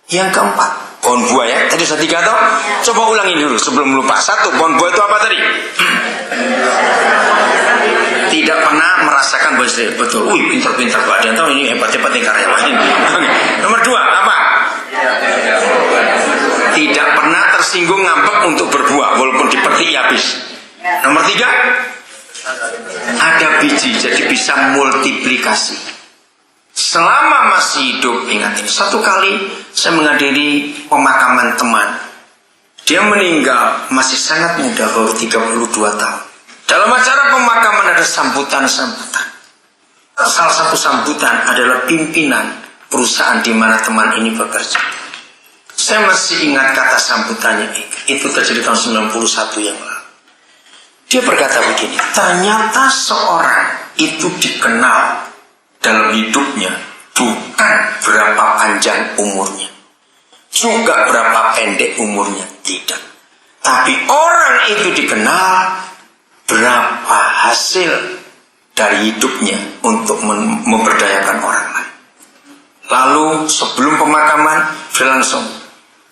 Yang keempat, pohon buah ya. Tadi saya 3 toh? Coba ulangin dulu sebelum lupa. 1, pohon buah itu apa tadi? Tidak pernah merasakan bahwa betul. Wih, pintar-pintar Pak Adianto, ini hebat-hebat nih karyawan ini. Nomor 2, apa? Tidak pernah tersinggung ngambek untuk berbuah, walaupun dipetik habis. Nomor 3, ada biji, jadi bisa multiplikasi. Selama masih hidup, ingat ini. Satu kali saya menghadiri pemakaman teman. Dia meninggal masih sangat muda, baru 32 tahun. Dalam acara pemakaman ada sambutan-sambutan. Salah satu sambutan adalah pimpinan perusahaan di mana teman ini bekerja. Saya masih ingat kata sambutannya itu terjadi tahun 91 yang lalu. Dia berkata begini, ternyata seorang itu dikenal dalam hidupnya bukan berapa panjang umurnya, juga berapa pendek umurnya, tidak. Tapi orang itu dikenal berapa hasil dari hidupnya untuk memberdayakan orang lain. Lalu sebelum pemakaman, dia langsung,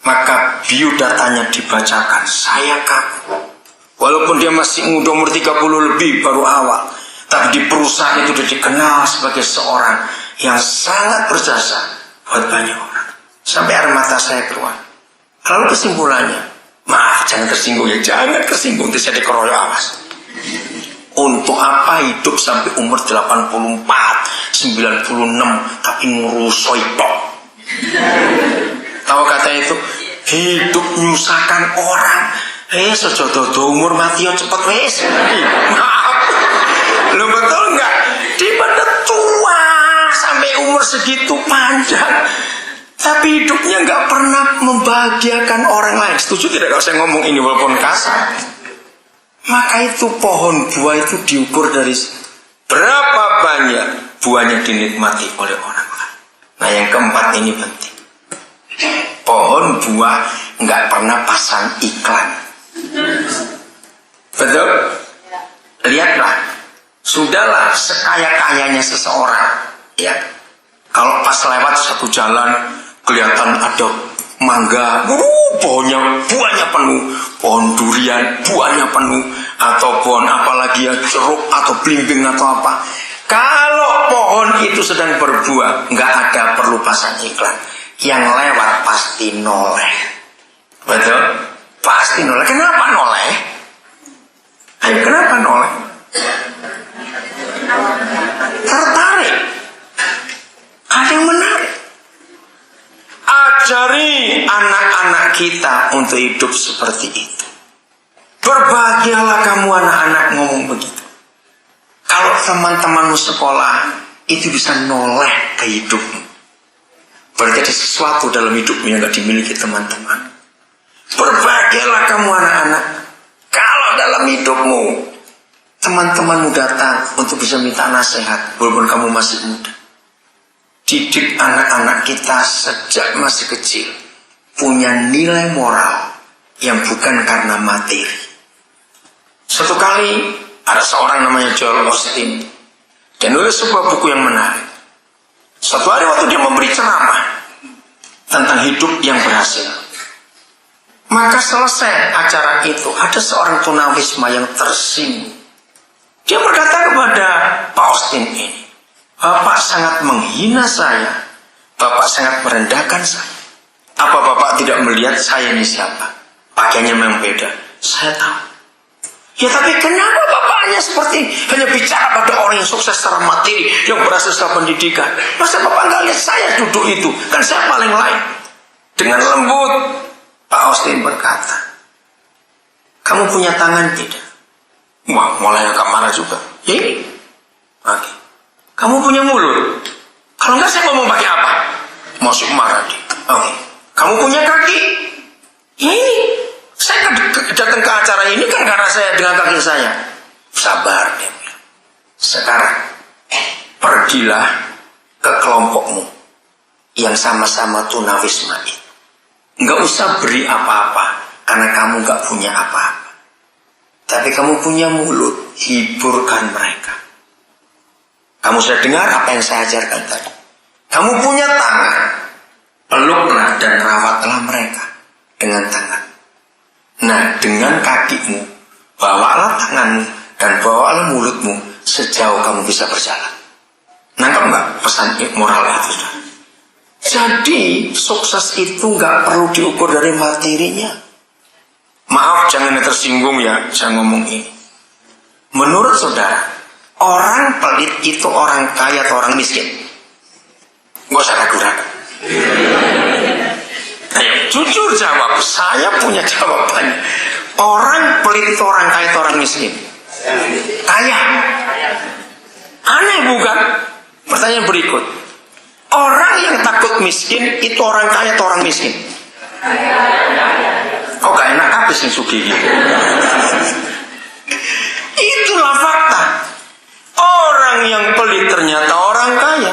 maka biodatanya dibacakan. Saya kaku. Walaupun dia masih muda, umur 30 lebih, baru awal. Tapi di perusahaan itu dia dikenal sebagai seorang yang sangat berjasa buat banyak orang. Sampai air mata saya keluar. Lalu kesimpulannya, maaf jangan tersinggung ya, jangan tersinggung, nanti saya dikeroyok, awas. Untuk apa hidup sampai umur 84, 96, tapi ngurusoi tok. Tahu kata itu? Hidup nyusahkan orang. Sejodoh umur mati cepet wes. Maaf. Lo betul nggak? Daripada tua sampai umur segitu panjang, tapi hidupnya nggak pernah membahagiakan orang lain. Setuju tidak kalau saya ngomong ini walaupun kasar? Maka itu pohon buah itu diukur dari berapa banyak buahnya dinikmati oleh orang lain. Nah yang keempat ini penting. Pohon buah nggak pernah pasang iklan. Betul? Lihatlah, sudahlah sekaya-kayanya seseorang, ya. Kalau pas lewat satu jalan kelihatan ada mangga, pohonnya buahnya penuh, pohon durian buahnya penuh, atau pohon apalagi ya, jeruk atau belimbing atau apa. Kalau pohon itu sedang berbuah, nggak ada perlu pasang iklan. yang lewat pasti noleh. Betul? Pasti noleh. Kenapa noleh? Ayo, kenapa noleh? Tertarik. Ada yang menarik. Ajari anak-anak kita untuk hidup seperti itu. Berbahagialah kamu anak-anak ngomong begitu. Kalau teman-temanmu sekolah, itu bisa noleh ke hidupmu. Berarti ada sesuatu dalam hidupmu yang gak dimiliki teman-teman. Berbahagialah kamu anak-anak. Kalau dalam hidupmu, teman-temanmu datang untuk bisa minta nasihat, walaupun kamu masih muda. Didik anak-anak kita sejak masih kecil punya nilai moral yang bukan karena materi. Suatu kali ada seorang namanya Joel Osteen. Dia nulis sebuah buku yang menarik. Suatu hari waktu dia memberi ceramah tentang hidup yang berhasil, maka selesai acara itu ada seorang tunawisma yang tersinggung. Dia berkata kepada Pak Osteen ini, Bapak sangat menghina saya. Bapak sangat merendahkan saya. Apa Bapak tidak melihat saya ini siapa? Pakaiannya memang beda. Saya tahu. Ya tapi kenapa Bapak hanya bicara pada orang yang sukses secara materi, yang berhasil secara pendidikan? Masa Bapak nggak lihat saya duduk itu? Kan saya paling lain. Dengan lembut Pak Osteen berkata, kamu punya tangan tidak? Wah, mulai agak marah juga. Ini. Oke. Kamu punya mulut? Kalau enggak saya ngomong pakai apa? Masuk marah dia. Oke. Kamu punya kaki? Ini. Saya datang ke acara ini kan karena saya dengan kaki saya. Sabar dia bilang. Sekarang pergilah ke kelompokmu yang sama-sama tunawisma itu. Enggak usah beri apa-apa karena kamu enggak punya apa-apa. Tapi kamu punya mulut, hiburkan mereka. Kamu sudah dengar apa yang saya ajarkan tadi. Kamu punya tangan, peluklah dan rawatlah mereka dengan tangan. Nah, dengan kakimu, bawalah tanganmu dan bawalah mulutmu sejauh kamu bisa berjalan. Nangkep nggak pesan moral itu? Jadi sukses itu nggak perlu diukur dari materinya. Maaf, jangan tersinggung ya, saya ngomong ini. Menurut saudara, orang pelit itu orang kaya atau orang miskin? Gak usah ragu-ragu. Ayo, jujur jawab. Saya punya jawabannya. Orang pelit itu orang kaya atau orang miskin? Kaya. Aneh bukan? Pertanyaan berikut. Orang yang takut miskin itu orang kaya atau orang miskin? Kok gak enak habis nih sugi gitu. Itulah fakta. Orang yang pelit ternyata orang kaya.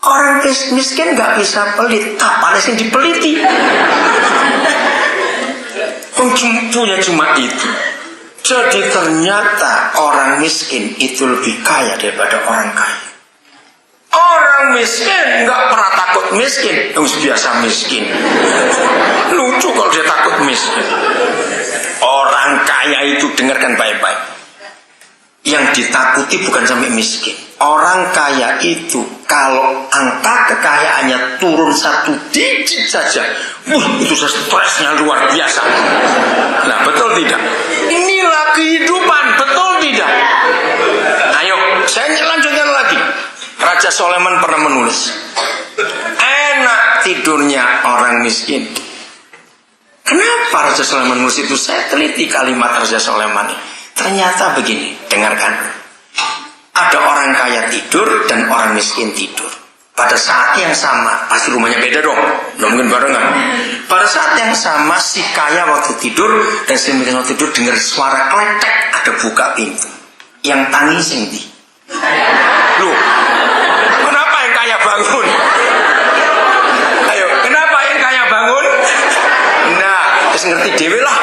Orang miskin gak bisa pelit. Apalagi yang dipeliti. Punya cuma itu. Jadi ternyata orang miskin itu lebih kaya daripada orang kaya. Orang miskin gak pernah takut miskin. Biasa miskin. Lucu kalau dia takut miskin. Orang kaya itu dengarkan baik-baik. Yang ditakuti bukan sampai miskin. Orang kaya itu kalau angka kekayaannya turun 1 digit saja, itu stresnya luar biasa. Nah, betul tidak? Inilah kehidupan, betul tidak? Ayo, saya lanjutkan lagi. Raja Sulaiman pernah menulis, enak tidurnya orang miskin. Kenapa Raja Sulaiman menulis itu? Saya teliti kalimat Raja Sulaiman ini. Ternyata begini, dengarkan. Ada orang kaya tidur dan orang miskin tidur. Pada saat yang sama, pasti rumahnya beda dong. Nggak mungkin barengan. Pada saat yang sama, si kaya waktu tidur dan si miskin waktu tidur dengar suara kletek, ada buka pintu. Yang tangis di. Loh, kenapa yang kaya bangun? Ayo, kenapa yang kaya bangun? Nah, terus ngerti dewe lah.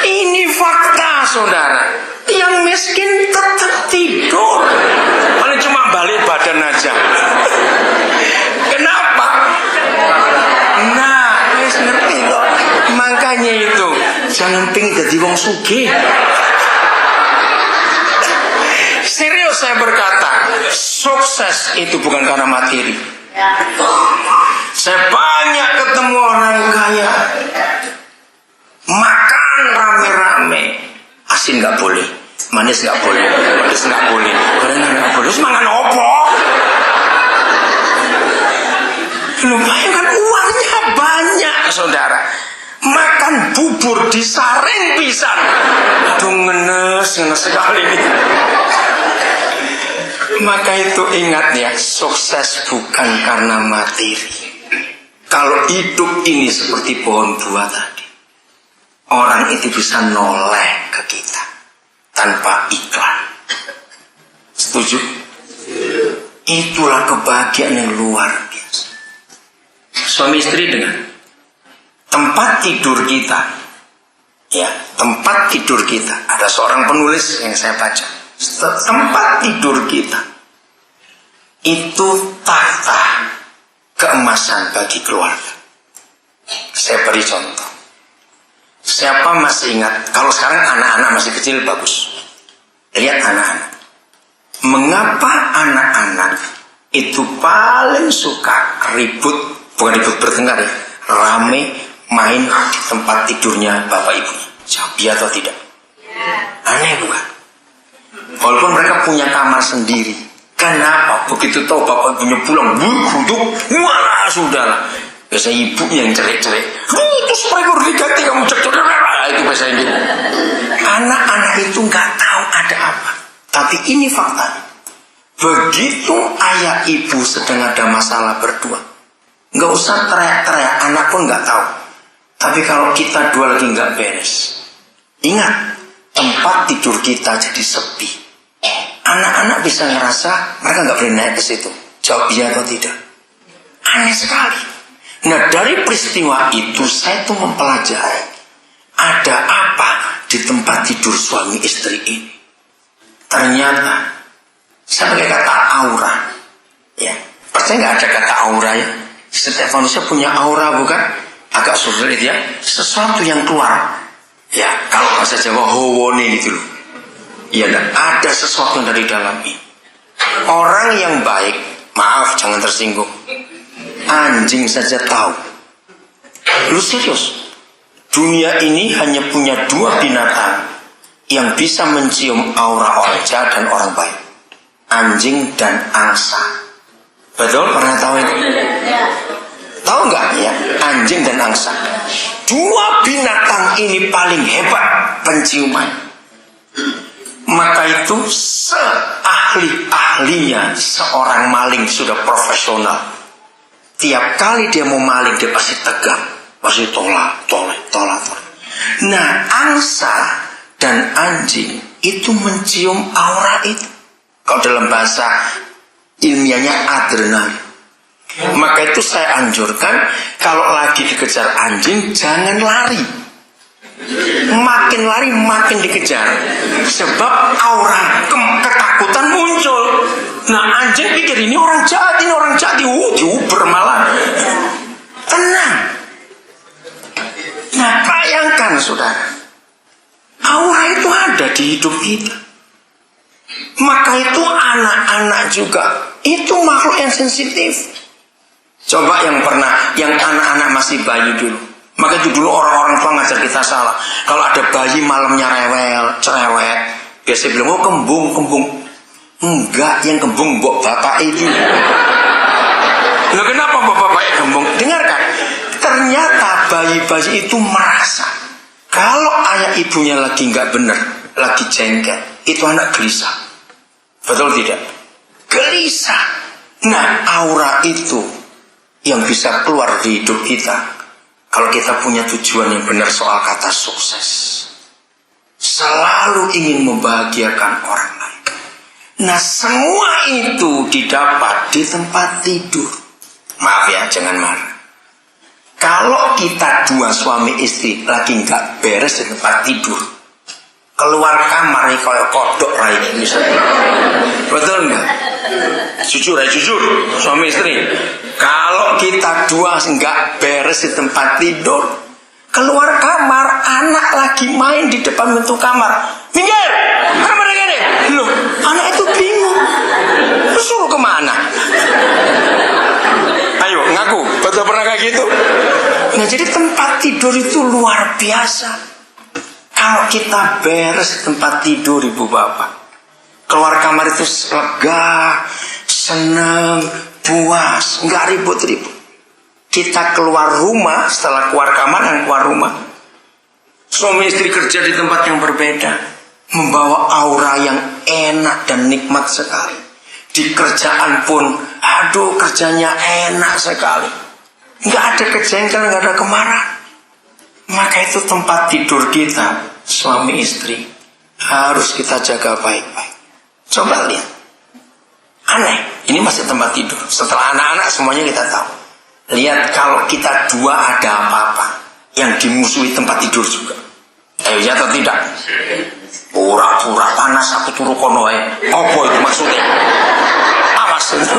Ini fakta, saudara. Yang miskin tetap tidur. Paling cuma balik badan aja. Kenapa? Nah, wis ngerti kok. Makanya itu, jangan pengen jadi wong sugih. Serius saya berkata, sukses itu bukan karena materi. Saya banyak ketemu orang kaya makan rame-rame, asin nggak boleh, manis nggak boleh, pedas nggak boleh, gorengan nggak boleh. Terus mangan opo? Lu bayangkan uangnya banyak, saudara. Makan bubur disaring pisan. Aduh, ngenes sekali nih. Maka itu ingat ya, sukses bukan karena materi. Kalau hidup ini seperti pohon buah tadi, orang itu bisa noleh ke kita tanpa iklan. Setuju? Itulah kebahagiaan yang luar biasa. Suami istri dengan tempat tidur kita, ya, tempat tidur kita. Ada seorang penulis yang saya baca, tempat tidur kita itu tahta keemasan bagi keluarga. Saya beri contoh. Siapa masih ingat, kalau sekarang anak-anak masih kecil bagus, lihat anak-anak. Mengapa anak-anak itu paling suka ribut, bukan ribut bertengkar ya, rame main di tempat tidurnya bapak ibunya? Jawab ya atau tidak? Aneh bukan? Walaupun mereka punya kamar sendiri. Kenapa? Begitu tahu bapak ibunya pulang, duduk, wah sudahlah. Biasa ibunya yang cerik-cerik. Terus mereka udah diganti, kamu cek-cek. Itu biasanya gitu. Anak-anak itu nggak tahu ada apa. Tapi ini fakta. Begitu ayah ibu sedang ada masalah berdua, nggak usah teriak-teriak, anak pun nggak tahu. Tapi kalau kita dua lagi nggak beres, ingat, tempat tidur kita jadi sepi. Anak-anak bisa ngerasa mereka nggak boleh naik ke situ. Jawab iya atau tidak? Aneh sekali. Nah, dari peristiwa itu saya tuh mempelajari ada apa di tempat tidur suami istri ini. Ternyata saya pakai kata aura, ya. Percaya nggak ada kata aura ya? Setiap manusia punya aura bukan? Agak sulit ya. Sesuatu yang keluar. Ya, kalau bahasa Jawa howone gitu loh. Iya, ada sesuatu yang dari dalam ini. Orang yang baik, maaf jangan tersinggung, anjing saja tahu. Lu serius? Dunia ini hanya punya dua binatang yang bisa mencium aura orang jahat dan orang baik. Anjing dan angsa. Betul? Pernah tahu itu? Tahu nggak ya? Anjing dan angsa. Dua binatang ini paling hebat penciuman. Maka itu seahli-ahlinya seorang maling sudah profesional. Tiap kali dia mau maling dia pasti tegang, pasti tolak. Nah, angsa dan anjing itu mencium aura itu. Kalau dalam bahasa ilmiahnya adrenalin. Maka itu saya anjurkan kalau lagi dikejar anjing jangan lari. Makin lari makin dikejar. Sebab aura ketakutan muncul. Nah, anjing pikir ini orang jahat, diuber malah. Tenang. Nah, bayangkan saudara, aura itu ada di hidup kita. Maka itu anak-anak juga itu makhluk yang sensitif. Coba yang anak-anak masih bayi dulu. Maka itu dulu orang-orang tua ngajar kita salah. Kalau ada bayi malamnya rewel, cerewet, biasa bilang, oh kembung. Enggak, yang kembung bapak itu. Loh, kenapa bapak kembung? Dengarkan, ternyata bayi-bayi itu merasa kalau ayah ibunya lagi nggak benar, lagi jengkel, itu anak gelisah. Betul tidak? Gelisah. Nah, aura itu yang bisa keluar di hidup kita kalau kita punya tujuan yang benar soal kata sukses. Selalu ingin membahagiakan orang lain. Nah, semua itu didapat di tempat tidur. Maaf ya, jangan marah. Kalau kita dua suami istri lagi nggak beres di tempat tidur, keluar kamar nih kayak kodok rai misalnya. Betul nggak? Jujur, suami istri. Kalau kita dua nggak beres di tempat tidur, keluar kamar, anak lagi main di depan pintu kamar. Minggir, kamar ini. Loh, anak itu bingung. Lu suruh kemana? aku. Betul pernah kayak gitu? Nah, jadi tempat tidur itu luar biasa. Kalau kita beres tempat tidur, ibu bapak, keluar kamar itu lega, senang, puas, nggak ribut-ribut. Kita keluar rumah, setelah keluar kamar dan keluar rumah, suami istri kerja di tempat yang berbeda, membawa aura yang enak dan nikmat sekali. Di kerjaan pun, aduh kerjanya enak sekali. Nggak ada kejengkelan, nggak ada kemarahan. Maka itu tempat tidur kita, suami istri, harus kita jaga baik-baik. Coba lihat. Aneh, ini masih tempat tidur. Setelah anak-anak semuanya kita tahu. Lihat kalau kita dua ada apa-apa, yang dimusuhi tempat tidur juga. Ya atau tidak? Pura-pura panas aku turu kono ae. Apa itu maksudnya? Awas itu.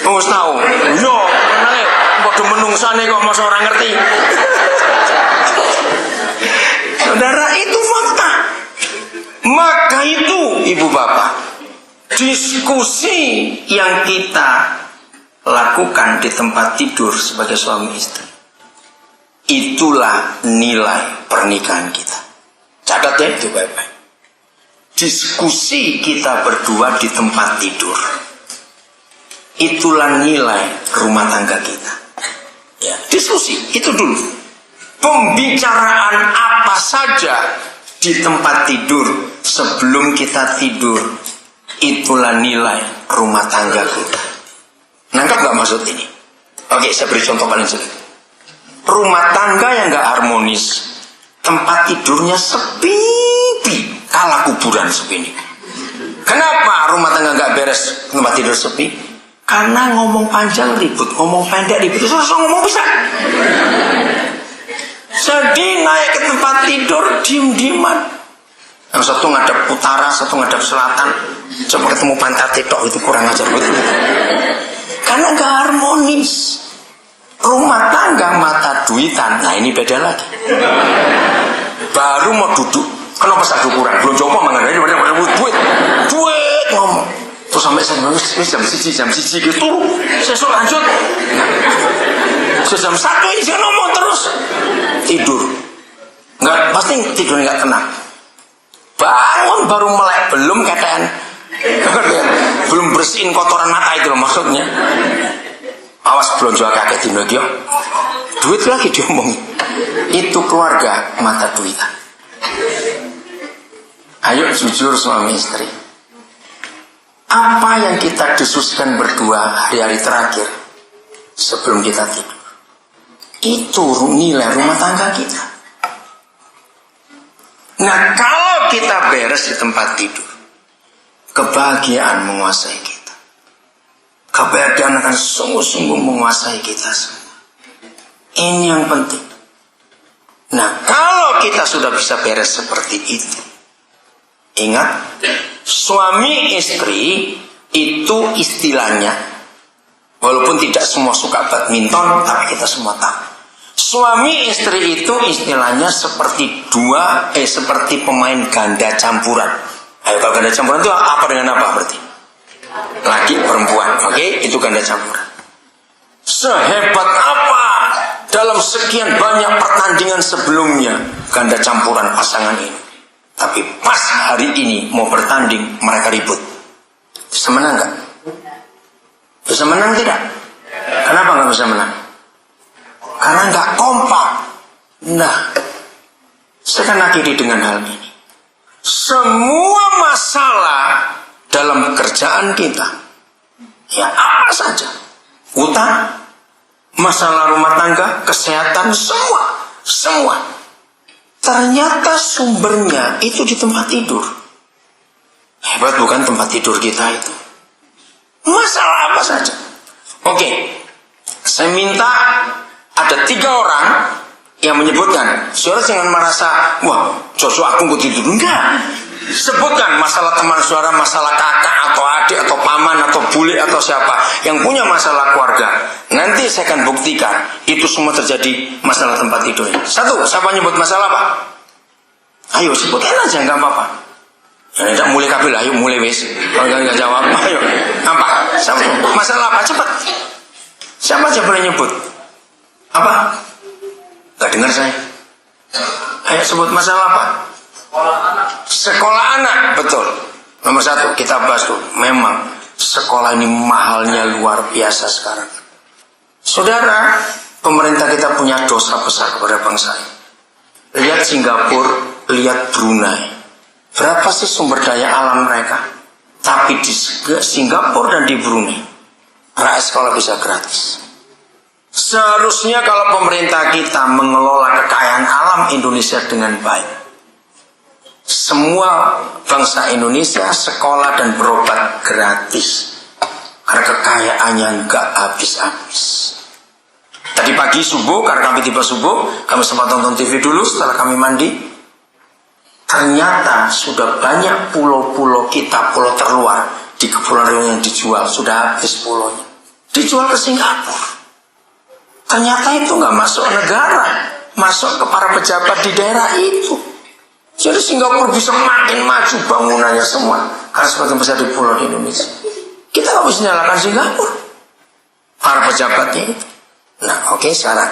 Wis tahu. Yo, meneh padha menungsane kok masa ora ngerti. Saudara, itu fakta. Maka itu ibu bapak, diskusi yang kita lakukan di tempat tidur sebagai suami istri, itulah nilai pernikahan kita. Catat ya itu baik-baik. Diskusi kita berdua di tempat tidur, itulah nilai rumah tangga kita. Ya, diskusi itu dulu. Pembicaraan apa saja di tempat tidur sebelum kita tidur, itulah nilai rumah tangga kita. Nangkap nggak maksud ini? Oke, saya beri contoh paling sering. Rumah tangga yang nggak harmonis, tempat tidurnya sepi, kalah kuburan sepi ini. Kenapa rumah tangga nggak beres, tempat tidur sepi? Karena ngomong panjang ribut, ngomong pendek ribut, susah ngomong bisa. Jadi naik ke tempat tidur diem-dieman. Yang satu ngadap utara, satu ngadap selatan. Coba ketemu pantat tok itu kurang ajar betul. Karena nggak harmonis. Rumah tangga mata duitan, nah ini beda lagi. Baru mau duduk, kenapa saya kurang? Belum coba mengenai duit ngomong. Terus sampai jam siji gitu, saya suruh lanjut. Jam 1 ini saya ngomong terus tidur, nggak pasti tidur nggak tenang. Bangun baru melek, belum ketean, belum bersihin kotoran mata itu loh maksudnya. Awas belum jual kakek dino dia, duit lagi diomong. Itu keluarga mata duitan. Ayo jujur suami istri, apa yang kita diskusikan berdua hari-hari terakhir sebelum kita tidur, itu nilai rumah tangga kita. Nah, kalau kita beres di tempat tidur, kebahagiaan menguasai kita. Kebahagiaan akan sungguh-sungguh menguasai kita semua. Ini yang penting. Nah, kalau kita sudah bisa beres seperti itu, ingat, suami istri itu istilahnya, walaupun tidak semua suka badminton, tapi kita semua tahu. Suami istri itu istilahnya seperti seperti pemain ganda campuran. Ayo, kalau ganda campuran itu apa dengan apa berarti? Laki perempuan, oke? Itu ganda campuran. Sehebat apa dalam sekian banyak pertandingan sebelumnya ganda campuran pasangan ini, tapi pas hari ini mau bertanding mereka ribut. Bisa menang nggak? Bisa menang tidak? Kenapa nggak bisa menang? Karena nggak kompak. Nah, saya akan akhiri dengan hal ini. Semua masalah dalam pekerjaan kita, ya apa saja, utang, masalah rumah tangga, kesehatan, semua, ternyata sumbernya itu di tempat tidur. Hebat bukan tempat tidur kita itu? Masalah apa saja. Oke, saya minta ada 3 orang yang menyebutkan. Saudara jangan merasa, wah, Joshua aku nggak tidur. Enggak. Sebutkan masalah teman saudara, masalah kakak atau adik atau paman atau bule atau siapa yang punya masalah keluarga. Nanti saya akan buktikan itu semua terjadi masalah tempat tidur. 1, siapa nyebut masalah apa? Ayo sebutkan aja, nggak apa-apa. Yang tidak mulai kabel, ayo mulai wis. Kalau nggak jawab, ayo. Apa? Masalah apa? Cepat. Siapa aja boleh nyebut? Apa? Gak dengar saya. Ayo sebut masalah apa? Sekolah anak, betul. Nomor 1 kita bahas dulu. Memang sekolah ini mahalnya luar biasa sekarang. Saudara, pemerintah kita punya dosa besar kepada bangsa ini. Lihat Singapura, lihat Brunei. Berapa sih sumber daya alam mereka? Tapi di Singapura dan di Brunei, rakyat sekolah bisa gratis. Seharusnya kalau pemerintah kita mengelola kekayaan alam Indonesia dengan baik, semua bangsa Indonesia sekolah dan berobat gratis. Karena kekayaannya nggak habis-habis. Tadi pagi subuh, karena kami tiba subuh, kami sempat tonton TV dulu setelah kami mandi. Ternyata sudah banyak pulau-pulau kita, pulau terluar di Kepulauan Riau yang dijual, sudah habis pulaunya. Dijual ke Singapura. Ternyata itu nggak masuk negara, masuk ke para pejabat di daerah itu. Jadi Singapura bisa makin maju bangunannya semua karena sebagian besar di pulau Indonesia. Kita nggak bisa nyalakan Singapura, para pejabatnya itu. Nah, oke, sekarang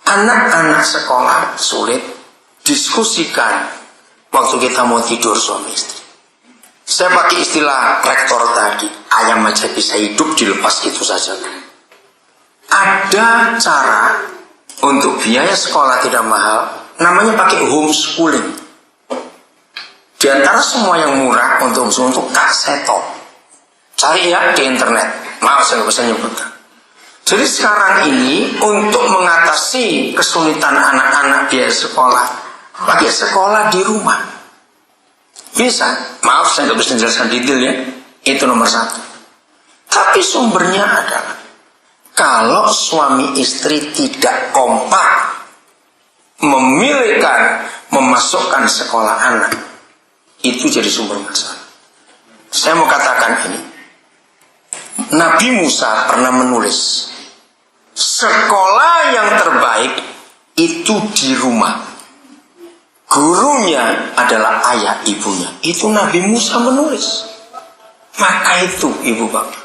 anak-anak sekolah sulit, diskusikan waktu kita mau tidur suami istri. Saya pakai istilah rektor tadi, ayam aja bisa hidup dilepas gitu saja. Ada cara untuk biaya sekolah tidak mahal, namanya pakai homeschooling. Di antara semua yang murah untuk Kak Seto, cari ya di internet. Maaf saya nggak bisa nyebutkan. Jadi sekarang ini untuk mengatasi kesulitan anak-anak biaya sekolah, pakai sekolah di rumah. Bisa. Maaf saya nggak bisa menjelaskan detail ya. Itu nomor 1. Tapi sumbernya adalah kalau suami istri tidak kompak memilihkan memasukkan sekolah anak, itu jadi sumber masalah. Saya mau katakan ini. Nabi Musa pernah menulis, sekolah yang terbaik itu di rumah. Gurunya adalah ayah ibunya. Itu Nabi Musa menulis. Maka itu ibu bapak,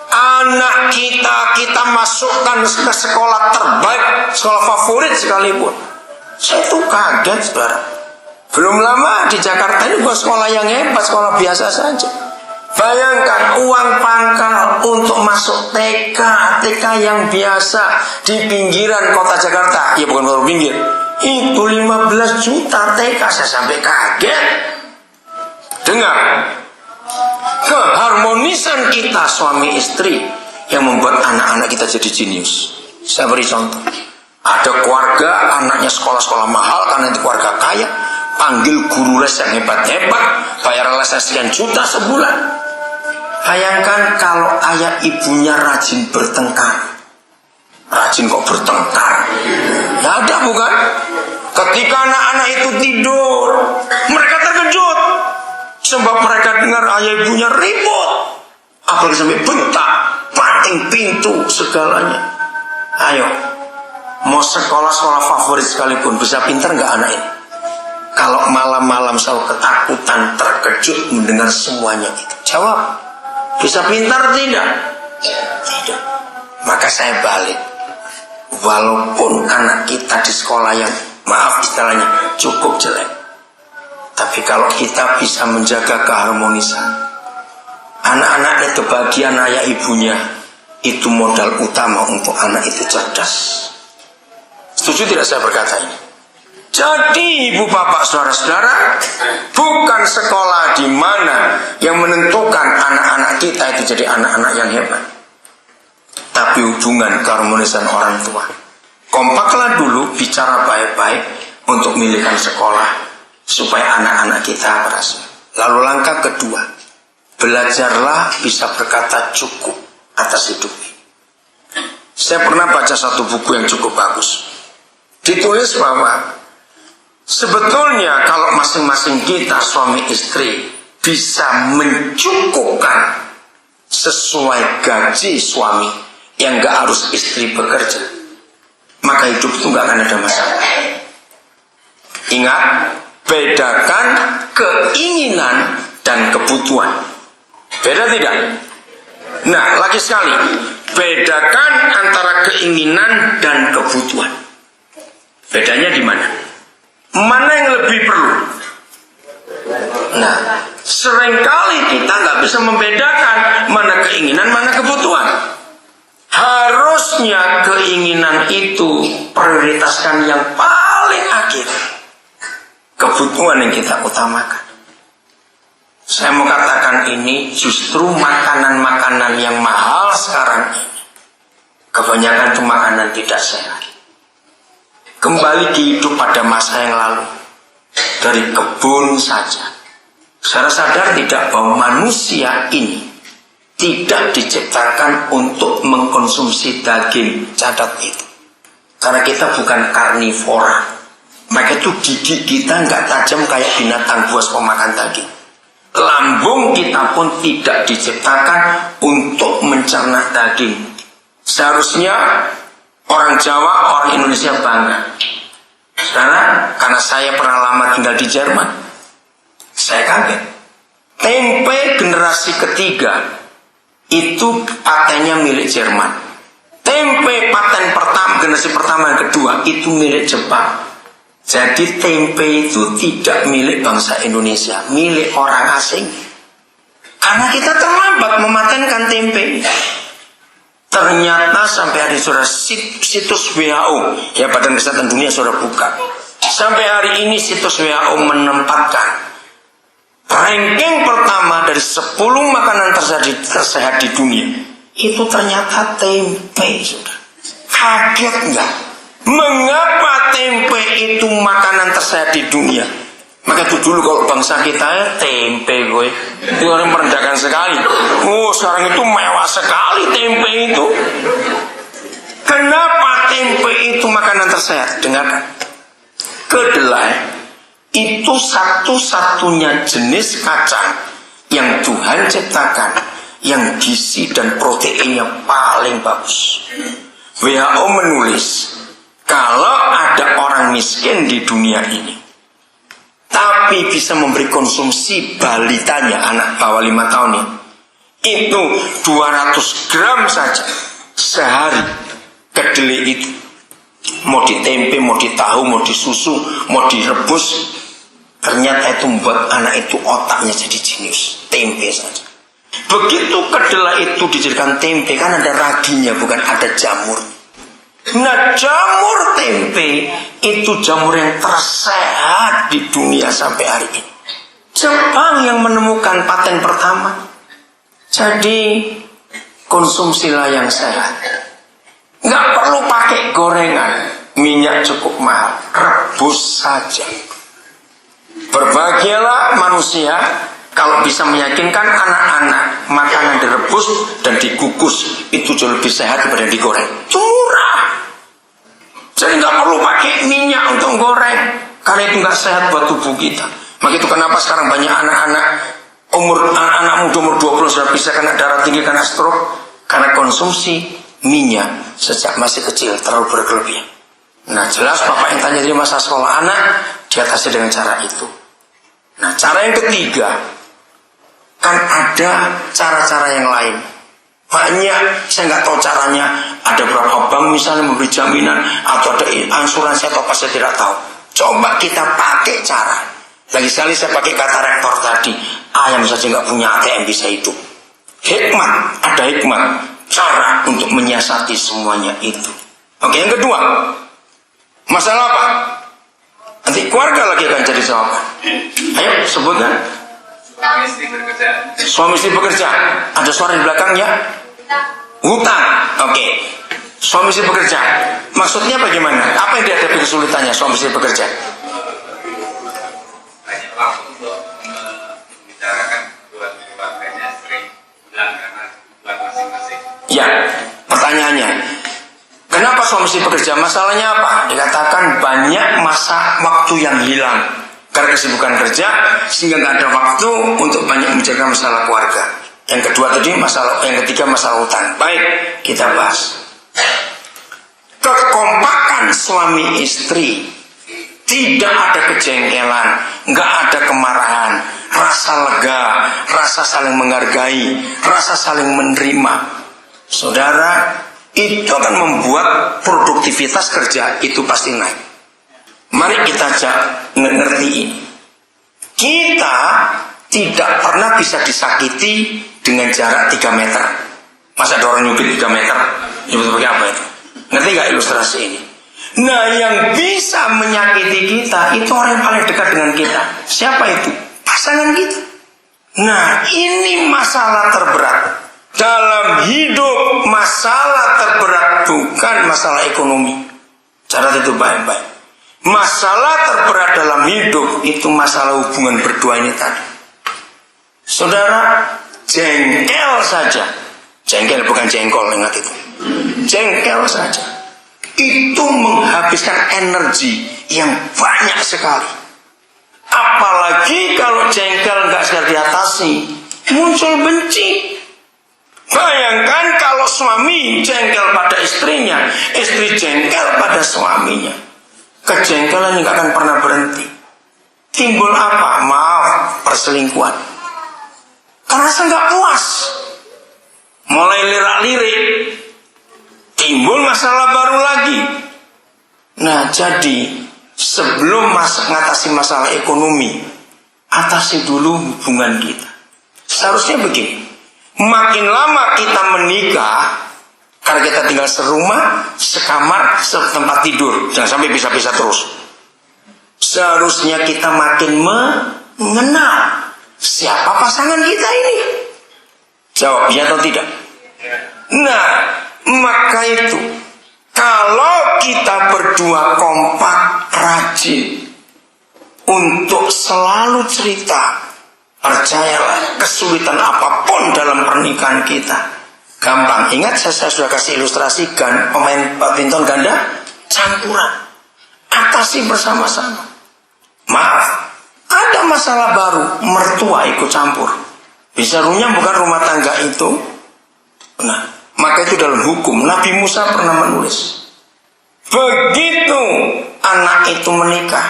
anak kita masukkan ke sekolah terbaik, sekolah favorit sekalipun. Saya tuh kaget saudara. Belum lama di Jakarta ini bukan sekolah yang hebat, sekolah biasa saja. Bayangkan uang pangkal untuk masuk TK yang biasa di pinggiran kota Jakarta. Ya bukan baru pinggir. Itu 15 juta TK, saya sampai kaget. Dengar. Keharmonisan kita suami istri yang membuat anak-anak kita jadi jenius. Saya beri contoh. Ada keluarga anaknya sekolah-sekolah mahal karena itu keluarga kaya. Panggil guru les yang hebat-hebat, bayar lesnya sekian juta sebulan. Bayangkan kalau ayah ibunya rajin bertengkar. Rajin kok bertengkar? Ya ada bukan? Ketika anak-anak itu tidur, mereka terkejut. Sebab mereka dengar ayah ibunya ribut. Apalagi sampai bentak, banting pintu, segalanya. Ayo, mau sekolah-sekolah favorit sekalipun, bisa pintar nggak anak ini? Kalau malam-malam selalu ketakutan, terkejut mendengar semuanya itu. Jawab. Bisa pintar tidak? Tidak. Maka saya balik. Walaupun anak kita di sekolah yang, maaf istilahnya, cukup jelek, tapi kalau kita bisa menjaga keharmonisan, anak-anaknya kebahagiaan ayah ibunya, itu modal utama untuk anak itu cerdas. Setuju tidak saya berkata ini? Jadi ibu bapak saudara-saudara, bukan sekolah di mana yang menentukan anak-anak kita itu jadi anak-anak yang hebat, tapi hubungan keharmonisan orang tua. Kompaklah dulu, bicara baik-baik untuk memilihkan sekolah supaya anak-anak kita berhasil. Lalu langkah kedua, belajarlah bisa berkata cukup atas hidup ini. Saya pernah baca satu buku yang cukup bagus. Ditulis bahwa sebetulnya kalau masing-masing kita suami istri bisa mencukupkan sesuai gaji suami yang gak harus istri bekerja, maka hidup itu gak akan ada masalah. Ingat, Bedakan keinginan dan kebutuhan. Beda tidak? Nah, lagi sekali, bedakan antara keinginan dan kebutuhan. Bedanya di mana? Mana yang lebih perlu? Nah, seringkali kita nggak bisa membedakan mana keinginan, mana kebutuhan. Harusnya keinginan itu prioritaskan yang paling akhir. Kebutuhan yang kita utamakan. Saya mau katakan ini justru makanan-makanan yang mahal sekarang ini. Kebanyakan itu makanan tidak sehat. Kembali hidup pada masa yang lalu. Dari kebun saja. Saudara sadar tidak bahwa manusia ini tidak diciptakan untuk mengkonsumsi daging. Catat itu. Karena kita bukan karnivora. Maka itu gigi kita nggak tajam kayak binatang buas pemakan daging. Lambung kita pun tidak diciptakan untuk mencerna daging. Seharusnya orang Jawa, orang Indonesia bangga. Karena saya pernah lama tinggal di Jerman, saya kaget. Tempe generasi ketiga itu patennya milik Jerman. Tempe paten pertama, generasi pertama dan kedua itu milik Jepang. Jadi tempe itu tidak milik bangsa Indonesia, milik orang asing. Karena kita terlambat mematenkan tempe. Ternyata sampai hari sudah situs WHO, ya Badan Kesehatan Dunia sudah buka. Sampai hari ini situs WHO menempatkan ranking pertama dari 10 makanan tersehat di dunia. Itu ternyata tempe, sudah. Kaget enggak? Mengapa tempe itu makanan tersehat di dunia? Maka itu dulu kalau bangsa kita tempe gue itu orang merendahkan sekali. Oh, sekarang itu mewah sekali tempe itu. Kenapa tempe itu makanan tersehat? Dengarkan. Kedelai itu satu-satunya jenis kacang yang Tuhan ciptakan yang gizi dan proteinnya paling bagus. WHO menulis, kalau ada orang miskin di dunia ini, tapi bisa memberi konsumsi balitanya, anak bawah 5 tahun ini, itu 200 gram saja sehari kedelai itu. Mau di tempe, mau di tahu, mau di susu, mau direbus, ternyata itu membuat anak itu otaknya jadi jenius. Tempe saja. Begitu kedelai itu dijadikan tempe, kan ada raginya, bukan ada jamur. Nah, jamur tempe itu jamur yang tersehat di dunia sampai hari ini. Jepang yang menemukan paten pertama. Jadi konsumsilah yang sehat. Nggak perlu pakai gorengan, minyak cukup mahal, rebus saja. Berbahagialah manusia kalau bisa meyakinkan anak-anak makanan direbus dan dikukus itu jauh lebih sehat daripada digoreng. Murah. Jadi nggak perlu pakai minyak untuk goreng, karena itu nggak sehat buat tubuh kita. Maka itu kenapa sekarang banyak anak-anak anak muda umur 20 sudah bisa kena darah tinggi, kena stroke, karena konsumsi minyak sejak masih kecil terlalu berlebihan. Nah, jelas bapak yang tanya dari masa sekolah anak diatasi dengan cara itu. Nah, cara yang ketiga, kan ada cara-cara yang lain. Banyak, saya nggak tahu caranya. Ada berapa bank misalnya memberi jaminan, atau ada asuransi atau apa, saya tidak tahu. Coba kita pakai cara. Lagi sekali saya pakai kata rektor tadi, ayam saja nggak punya ATM bisa hidup. Hikmat, ada hikmat, cara untuk menyiasati semuanya itu. Oke, yang kedua, masalah apa? Nanti keluarga lagi akan jadi jawaban. Ayo sebutkan. Suami istri bekerja. Suami istri bekerja. Ada suara di belakangnya? Hutang. Oke. Suami istri bekerja. Maksudnya bagaimana? Apa yang dihadapi kesulitannya suami istri bekerja? Banyak waktu untuk membicarakan keluarganya, sering pulang karena kebutuhan masing-masing. Ya, pertanyaannya, kenapa suami istri bekerja? Masalahnya apa? Dikatakan banyak masa waktu yang hilang karena kesibukan kerja, sehingga nggak ada waktu untuk banyak menjaga masalah keluarga. Yang kedua tadi masalah, yang ketiga masalah hutang. Baik, kita bahas. Kekompakan suami istri Tidak ada kejengkelan, nggak ada kemarahan, rasa lega, rasa saling menghargai, rasa saling menerima. Saudara, itu akan membuat produktivitas kerja itu pasti naik. Mari kita ngerti ini. Kita tidak pernah bisa disakiti dengan jarak 3 meter. Masa ada orang nyubit 3 meter? Nyubit sebagai apa itu? Ngerti gak ilustrasi ini? Nah, yang bisa menyakiti kita itu orang yang paling dekat dengan kita. Siapa itu? Pasangan kita. Nah, ini masalah terberat dalam hidup. Masalah terberat bukan masalah ekonomi. Catat itu baik-baik. Masalah terberat dalam hidup itu masalah hubungan berdua ini tadi. Saudara, jengkel saja. Jengkel bukan jengkol, ingat itu. Jengkel saja itu menghabiskan energi yang banyak sekali. Apalagi kalau jengkel nggak segera diatasi, muncul benci. Bayangkan kalau suami jengkel pada istrinya, istri jengkel pada suaminya, kejengkelan nggak akan pernah berhenti. Timbul apa? Maaf, perselingkuhan. Karena saya nggak puas, mulai lirak-lirik, timbul masalah baru lagi. Nah, jadi sebelum mengatasi masalah ekonomi, atasi dulu hubungan kita. Seharusnya begini, makin lama kita menikah, karena kita tinggal serumah, sekamar, setempat tidur, jangan sampai bisa-bisa terus. Seharusnya kita makin mengenal siapa pasangan kita ini. Jawab ya atau tidak? Nah, maka itu kalau kita berdua kompak, rajin untuk selalu cerita, percayalah, kesulitan apapun dalam pernikahan kita gampang. Ingat, saya sudah kasih ilustrasi pemain badminton ganda campuran. Atasi bersama-sama. Maaf, ada masalah baru, mertua ikut campur. Bisa runyam bukan rumah tangga itu. Nah, maka itu dalam hukum Nabi Musa pernah menulis, begitu anak itu menikah,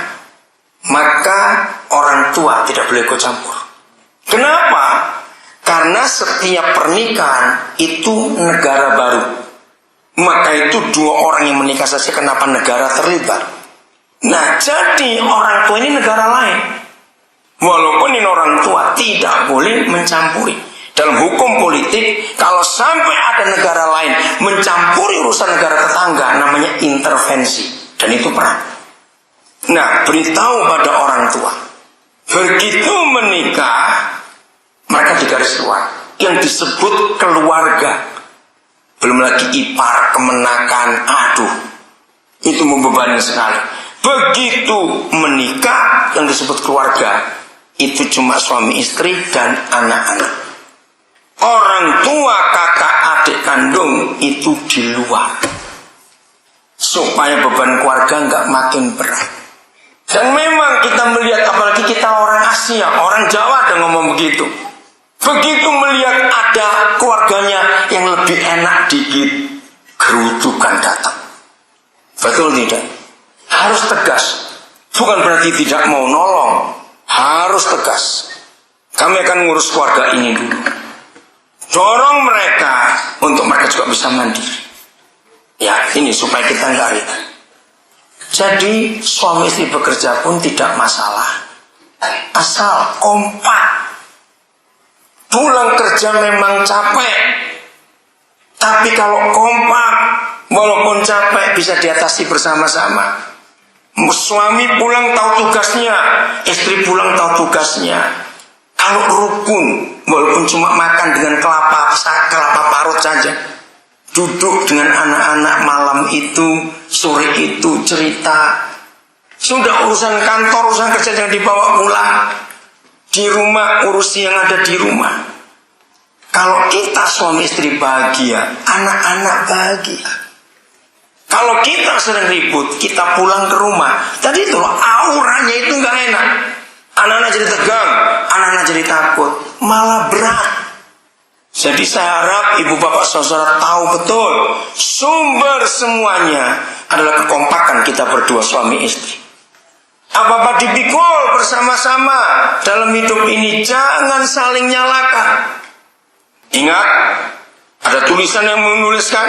maka orang tua tidak boleh ikut campur. Kenapa? Karena setiap pernikahan itu negara baru. Maka itu 2 orang yang menikah saja, kenapa negara terlibat? Nah, jadi orang tua ini negara lain. Walaupun ini orang tua, tidak boleh mencampuri. Dalam hukum politik, kalau sampai ada negara lain mencampuri urusan negara tetangga, namanya intervensi. Dan itu perang. Nah, beritahu pada orang tua, begitu menikah, mereka digaris luar yang disebut keluarga. Belum lagi ipar, kemenakan, aduh, itu membebani sekali. Begitu menikah, yang disebut keluarga itu cuma suami istri dan anak-anak. Orang tua, kakak, adik kandung itu di luar, supaya beban keluarga nggak makin berat. Dan memang kita melihat, apalagi kita orang Asia, orang Jawa ada ngomong begitu. Begitu melihat ada keluarganya yang lebih enak dikit, gerutukan datang. Betul tidak? Harus tegas. Bukan berarti tidak mau nolong. Harus tegas. Kami akan ngurus keluarga ini dulu. Dorong mereka untuk mereka juga bisa mandiri. Ya, ini supaya kita nggak ribet. Jadi suami istri bekerja pun tidak masalah, asal kompak. Pulang kerja memang capek, tapi kalau kompak, walaupun capek bisa diatasi bersama-sama. Suami pulang tahu tugasnya, istri pulang tahu tugasnya. Kalau rukun, walaupun cuma makan dengan kelapa parut saja, duduk dengan anak-anak malam itu, sore itu cerita. Sudah urusan kantor, urusan kerja jangan dibawa pulang. Di rumah urusi yang ada di rumah. Kalau kita suami istri bahagia, anak-anak bahagia. Kalau kita sering ribut, kita pulang ke rumah, tadi itu loh, auranya itu nggak enak. Anak-anak jadi tegang, anak-anak jadi takut, malah berat. Jadi saya harap ibu bapak saudara tahu betul, sumber semuanya adalah kekompakan kita berdua suami istri. Apa-apa dipikul bersama-sama dalam hidup ini. Jangan saling nyalakan. Ingat, ada tulisan yang menuliskan,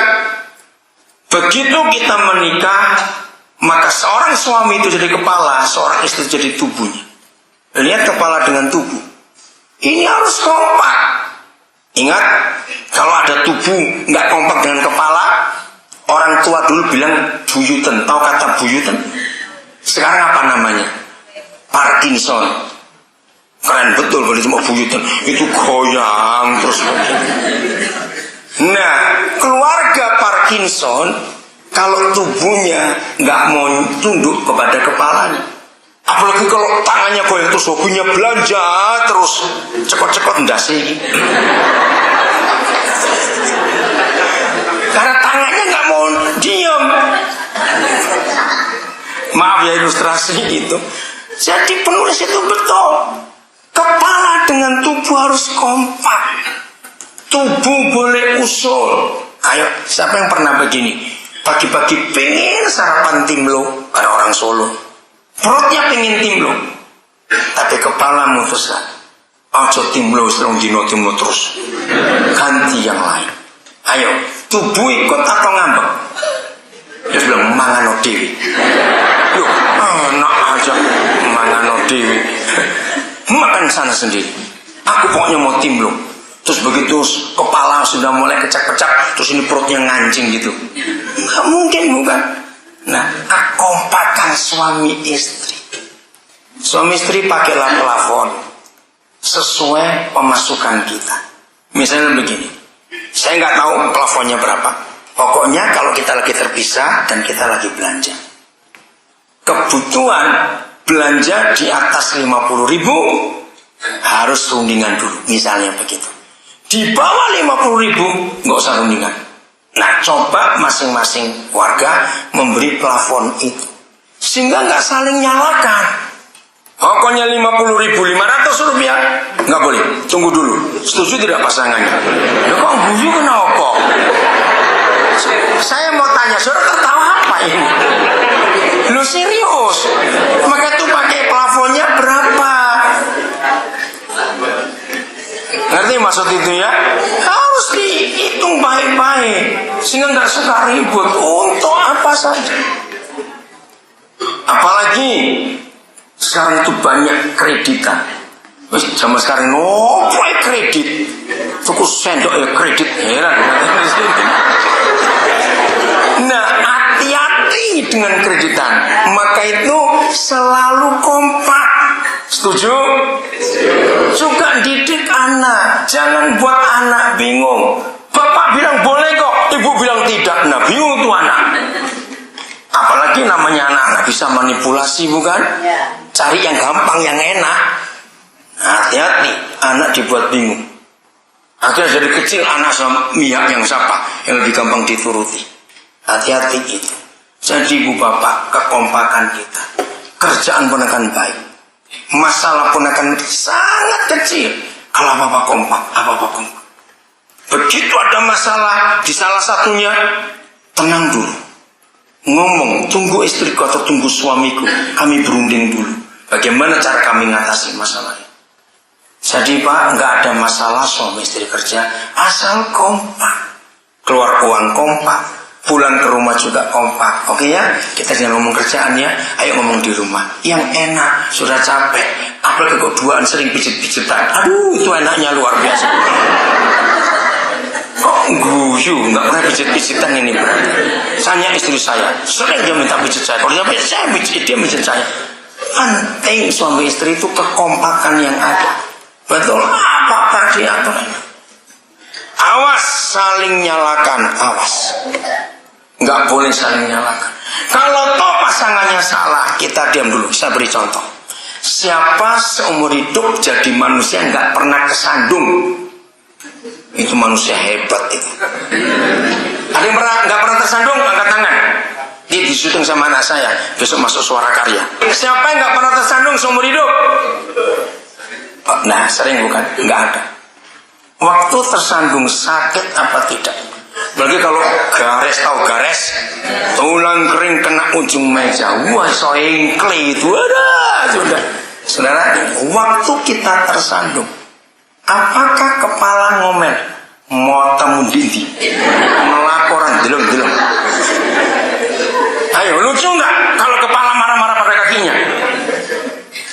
begitu kita menikah, maka seorang suami itu jadi kepala, seorang istri jadi tubuhnya. Lihat kepala dengan tubuh. Ini harus kompak. Ingat, kalau ada tubuh nggak kompak dengan kepala, orang tua dulu bilang buyuten. Tahu kata buyuten? Sekarang apa namanya? Parkinson. Keren betul kalau cuma buyuten. Itu goyang terus. Nah, keluarga Parkinson, kalau tubuhnya nggak mau tunduk kepada kepalanya, apalagi kalau tangannya goyang terus, hobinya belanja terus, cekot-cekot ndase. Karena tangannya nggak mau diam. Maaf ya ilustrasi itu. Jadi penulis itu betul. Kepala dengan tubuh harus kompak. Tubuh boleh usul. Ayo, siapa yang pernah begini? Pagi-pagi pengen sarapan timlo, kayak orang Solo. Perutnya pengen timlo, tapi kepala mutuskan, ojo timlo selong dino timlo terus, ganti yang lain. Ayo, tubuh ikut atau ngambek? Dia bilang mangano dewi. Yuk, enak aja mangano dewi. Makan sana sendiri. Aku pokoknya mau timlo. Terus begitu kepala sudah mulai kecak-kecak, terus ini perutnya ngancing gitu. Nggak mungkin, bukan? Nah, kompakan suami istri. Suami istri pakailah plafon sesuai pemasukan kita. Misalnya begini, saya nggak tahu plafonnya berapa. Pokoknya kalau kita lagi terpisah dan kita lagi belanja, kebutuhan belanja di atas 50.000 harus rundingan dulu. Misalnya begitu. Di bawah 50.000 nggak usah rundingan. Nah, coba masing-masing warga memberi plafon itu, sehingga nggak saling nyalakan. Pokoknya 50.500 rupiah nggak boleh. Tunggu dulu. Setuju tidak pasangannya? Ya kok guyu kenapa? Saya mau tanya, saudara tertawa apa ini? Lu serius? Maka itu pakai plafonnya berapa? Ngerti maksud itu ya? Harus dihitung baik-baik sehingga nggak suka ribut. Untuk apa saja? Apalagi sekarang itu banyak kreditan. Zaman sekarang kredit, tuku sendok ya kredit, heran. Nah, hati-hati dengan kreditan. Maka itu selalu kompak. Setuju? Juga didik anak. Jangan buat anak bingung. Bapak bilang boleh kok, ibu bilang tidak. Nah, bingung tuh anak. Apalagi namanya anak-anak bisa manipulasi, bukan? Cari yang gampang, yang enak. Hati-hati, anak dibuat bingung. Akhirnya dari kecil anak sama mihak yang siapa, yang lebih gampang dituruti. Hati-hati itu. Jadi ibu bapak, kekompakan kita, kerjaan pun akan baik, masalah pun akan sangat kecil kalau apa-apa kompak, apa-apa kompak. Begitu ada masalah di salah satunya, tenang dulu, ngomong, tunggu istriku atau tunggu suamiku, kami berunding dulu bagaimana cara kami mengatasi masalahnya. Jadi Pak, nggak ada masalah suami istri kerja asal kompak, keluar uang kompak, pulang ke rumah juga kompak. Oke ya, kita jangan ngomong kerjaan ya, ayo ngomong di rumah yang enak. Sudah capek, apalagi kok duaan sering pijit-pijitan, aduh itu enaknya luar biasa. Kok guyu, nggak pernah pijit-pijitan ini berarti. Tanya istri saya, sering dia minta pijit saya, kalau saya pijit dia pijit saya. Penting suami istri itu kekompakan yang ada. Betul apa tadi aturannya? Awas saling nyalakan, awas. Nggak boleh saling nyalakan. Kalau toh pasangannya salah, kita diam dulu. Saya beri contoh. Siapa seumur hidup jadi manusia nggak pernah kesandung? Itu manusia hebat itu. Ada yang nggak pernah tersandung? Angkat tangan. Dia disuting sama anak saya. Besok masuk Suara Karya. Siapa yang nggak pernah tersandung seumur hidup? Nah, sering bukan? Nggak ada. Waktu tersandung sakit apa tidak? Apalagi kalau gares, tahu gares, tulang kering kena ujung meja, wah soengkle itu ada. Sudah, saudara, waktu kita tersandung, apakah kepala ngomel, mau temu dindi, melaporan, delong. Ayo, lucu nggak kalau kepala marah-marah pada kakinya?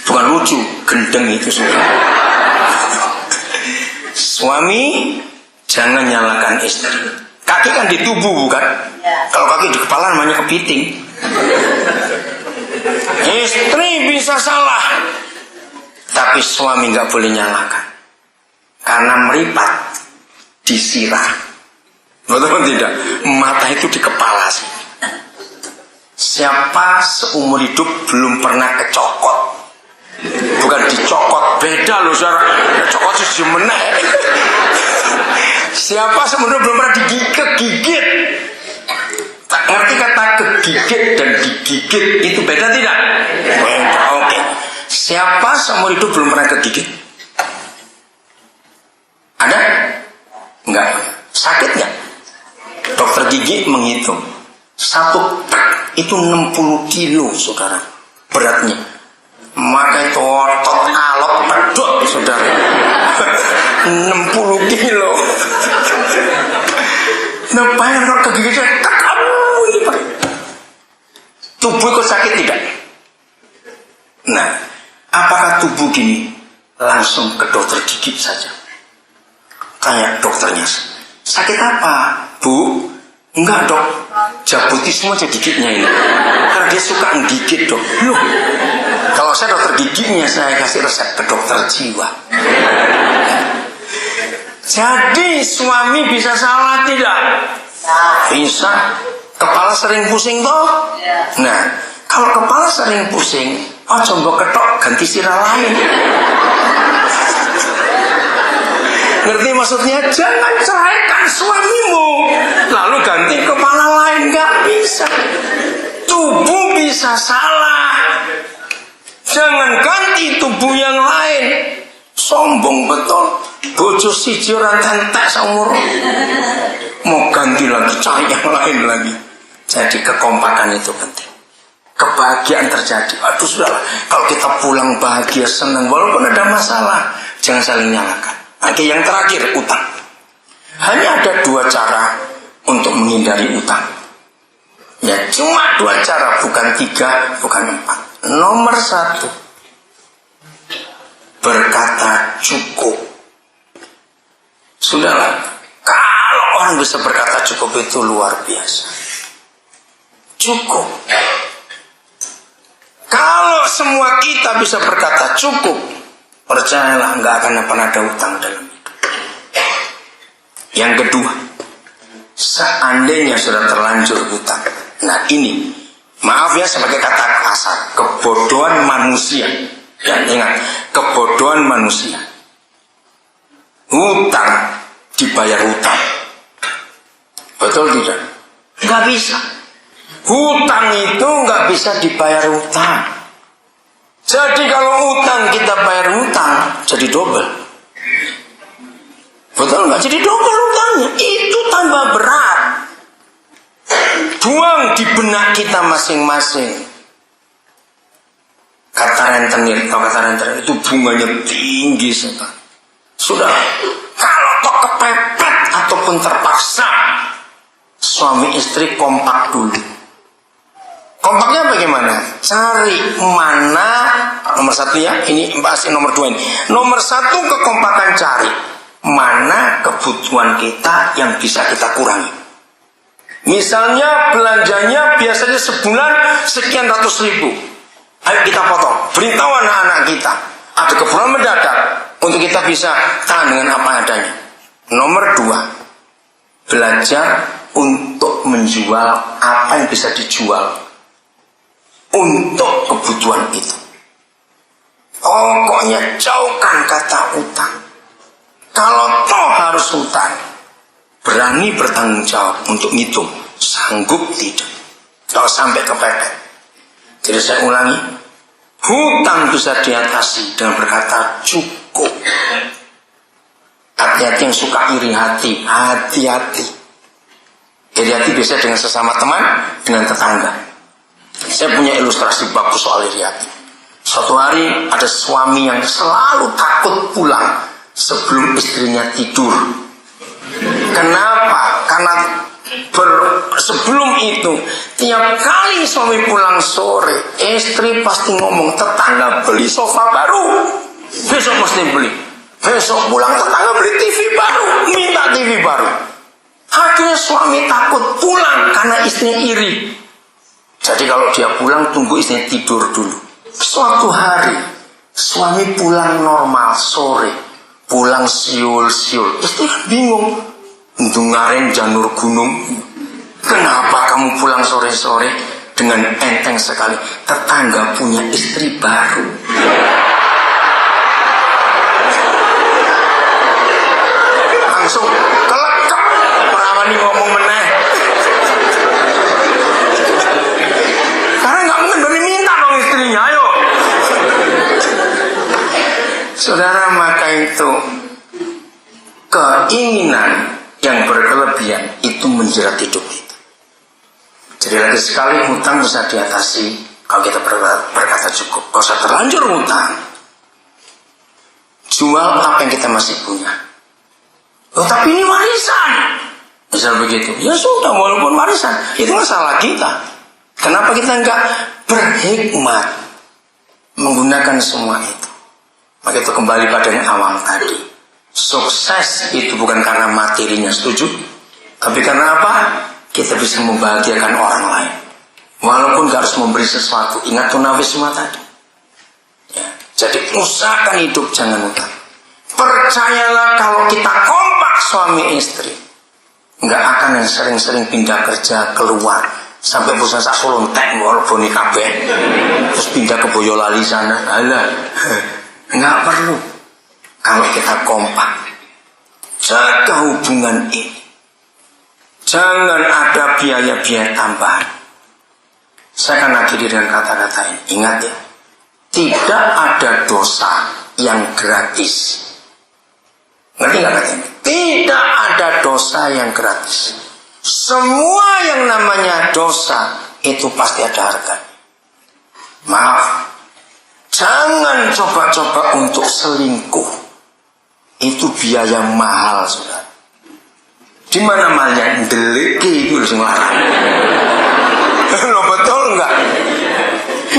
Bukan lucu, gendeng itu sudah. Suami jangan nyalakan istri. Kaki kan di tubuh bukan? Kalau kaki di kepala namanya kepiting. Istri bisa salah, tapi suami nggak boleh nyalakan, karena meripat di sirah. Betul tidak? Mata itu di kepala sih. Siapa seumur hidup belum pernah kecokot? Bukan dicokot, beda loh saudara. Cokot sih menek. Siapa sebenarnya belum pernah digigit? Tak ngerti kata kegigit dan digigit itu beda tidak? Oke. Siapa seumur hidup belum pernah kegigit? Ada? Enggak. Sakit nggak? Dokter gigi menghitung satu itu 60 kilo saudara beratnya. Maka itu otot alot pedok saudara. 60 kilo. Ngapain kalau kegigitan? Tubuh kok sakit tidak? Nah, apakah tubuh gini langsung ke dokter gigi saja? Tanya dokternya, sakit apa, Bu? Enggak dok, jabuti semua aja giginya ini. Karena dia suka menggigit dok. Loh, kalau saya dokter giginya saya kasih resep ke dokter jiwa. Jadi suami bisa salah tidak? Bisa. Kepala sering pusing toh? Nah, kalau kepala sering pusing, coba ketok ganti sirah lain. Ngerti maksudnya? Jangan ceraikan suamimu lalu ganti kepala lain, nggak bisa. Tubuh bisa salah, jangan ganti tubuh yang lain. Sombong betul. Bojo siji ora entek saumur. Mau ganti lagi, cari yang lain lagi. Jadi kekompakan itu penting. Kebahagiaan terjadi. Aduh sudahlah, kalau kita pulang bahagia, senang, walaupun ada masalah, jangan saling nyalakan. Oke, yang terakhir, utang. Hanya ada 2 cara untuk menghindari utang. Ya, cuma 2 cara, bukan 3, bukan 4. Nomor 1, berkata cukup. Sudahlah, kalau orang bisa berkata cukup itu luar biasa. Cukup. Kalau semua kita bisa berkata cukup, percayalah nggak akan pernah ada utang dalam hidup. Yang kedua, seandainya sudah terlanjur utang. Nah ini, maaf ya sebagai kata kasar, kebodohan manusia. Dan ingat, kebodohan manusia. Hutang dibayar hutang. Betul tidak? Nggak bisa. Hutang itu nggak bisa dibayar hutang. Jadi kalau hutang kita bayar hutang, jadi double. Betul nggak? Jadi double hutangnya. Itu tambah berat. Buang di benak kita masing-masing. Kata rentenir, kata rentenir itu bunganya tinggi sekali. Sudah, kalau kok kepepet ataupun terpaksa, suami istri kompak dulu. Kompaknya bagaimana? Cari mana, nomor 1 ya, ini bahas nomor 2 ini. Nomor 1 kekompakan cari mana kebutuhan kita yang bisa kita kurangi. Misalnya belanjanya biasanya sebulan sekian ratus ribu. Ayo kita potong. Beritahu anak-anak kita ada keperluan mendadak untuk kita bisa tahan dengan apa adanya. Nomor 2, belajar untuk menjual apa yang bisa dijual untuk kebutuhan itu. Pokoknya jauhkan kata utang. Kalau toh harus utang, berani bertanggung jawab untuk ngitung. Sanggup tidak? Kalau sampai kepepet. Jadi saya ulangi, hutang bisa diatasi dengan berkata cukup. Hati-hati yang suka iri hati, hati-hati. Iri hati biasanya dengan sesama teman, dengan tetangga. Saya punya ilustrasi bagus soal iri hati. Suatu hari ada suami yang selalu takut pulang sebelum istrinya tidur. Kenapa? Karena sebelum itu tiap kali suami pulang sore, istri pasti ngomong, tetangga beli sofa baru, besok mesti beli. Besok pulang tetangga beli TV baru, minta TV baru. Akhirnya suami takut pulang karena istrinya iri. Jadi kalau dia pulang, tunggu istrinya tidur dulu. Suatu hari suami pulang normal sore, pulang siul-siul. Istri bingung, dengarin janur gunung. Kenapa kamu pulang sore-sore? Dengan enteng sekali, tetangga punya istri baru. Langsung kelekep perawani ngomong meneh. Karena nggak mungkin berani minta dong istrinya, ayo. Saudara, maka itu keinginan yang berkelebihan itu menjerat hidup kita. Jadi lagi sekali hutang bisa diatasi kalau kita berkata cukup. Kalau usah terlanjur hutang, jual apa yang kita masih punya. Oh, tapi ini warisan, misal begitu. Ya sudah, walaupun warisan, itu masalah kita. Kenapa kita enggak berhikmat menggunakan semua itu? Maka itu kembali pada yang awal tadi. Sukses itu bukan karena materinya, setuju? Tapi karena apa? Kita bisa membahagiakan orang lain. Walaupun gak harus memberi sesuatu. Ingat tunawisma tadi. Ya. Jadi usahakan hidup, jangan utang. Percayalah kalau kita kompak suami istri, nggak akan yang sering-sering pindah kerja keluar sampai pusat sak Solontek boni kabeh terus pindah ke Boyolali sana. Alah, nggak perlu. Kalau kita kompak, jaga hubungan ini, jangan ada biaya-biaya tambahan. Saya akan akhiri dengan kata-kata ini. Ingat ya, tidak ada dosa yang gratis. Ngerti nggak katanya? Tidak ada dosa yang gratis. Semua yang namanya dosa itu pasti ada harganya. Maaf, jangan coba-coba untuk selingkuh. Itu biaya mahal, saudara. Di mana-mana deliki itu harus ngelarang. Lo betul nggak?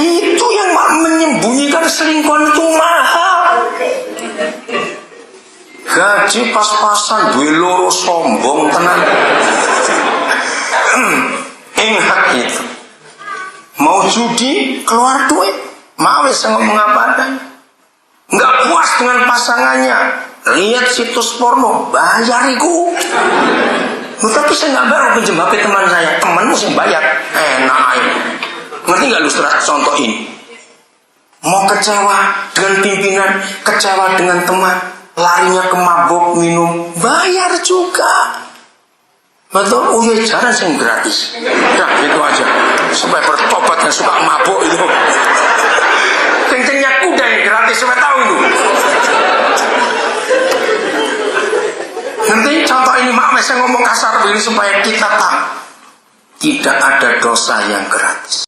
Itu yang menyembunyikan selingkuhan itu mahal. Gaji pas-pasan, duwe loro sombong tenang. Ingat itu. Mau judi, keluar duit. Mau wis ngomong apa adanya. Nggak puas dengan pasangannya, lihat situs porno, bayar iku. Tapi saya nggak baru pinjam HP teman saya. Temanmu sih bayar, enak aja. Ngerti nggak ilustrasi contoh ini? Mau kecewa dengan pimpinan, kecewa dengan teman, larinya ke mabuk, minum, bayar juga. Betul? Oh iya, jarang sih gratis. Udah, gitu aja. Supaya bertobat dan suka mabuk itu. Kencengnya kuda yang gratis, supaya tahu itu. Nanti contoh ini, maaf saya ngomong kasar begini supaya kita tahu. Tidak ada dosa yang gratis.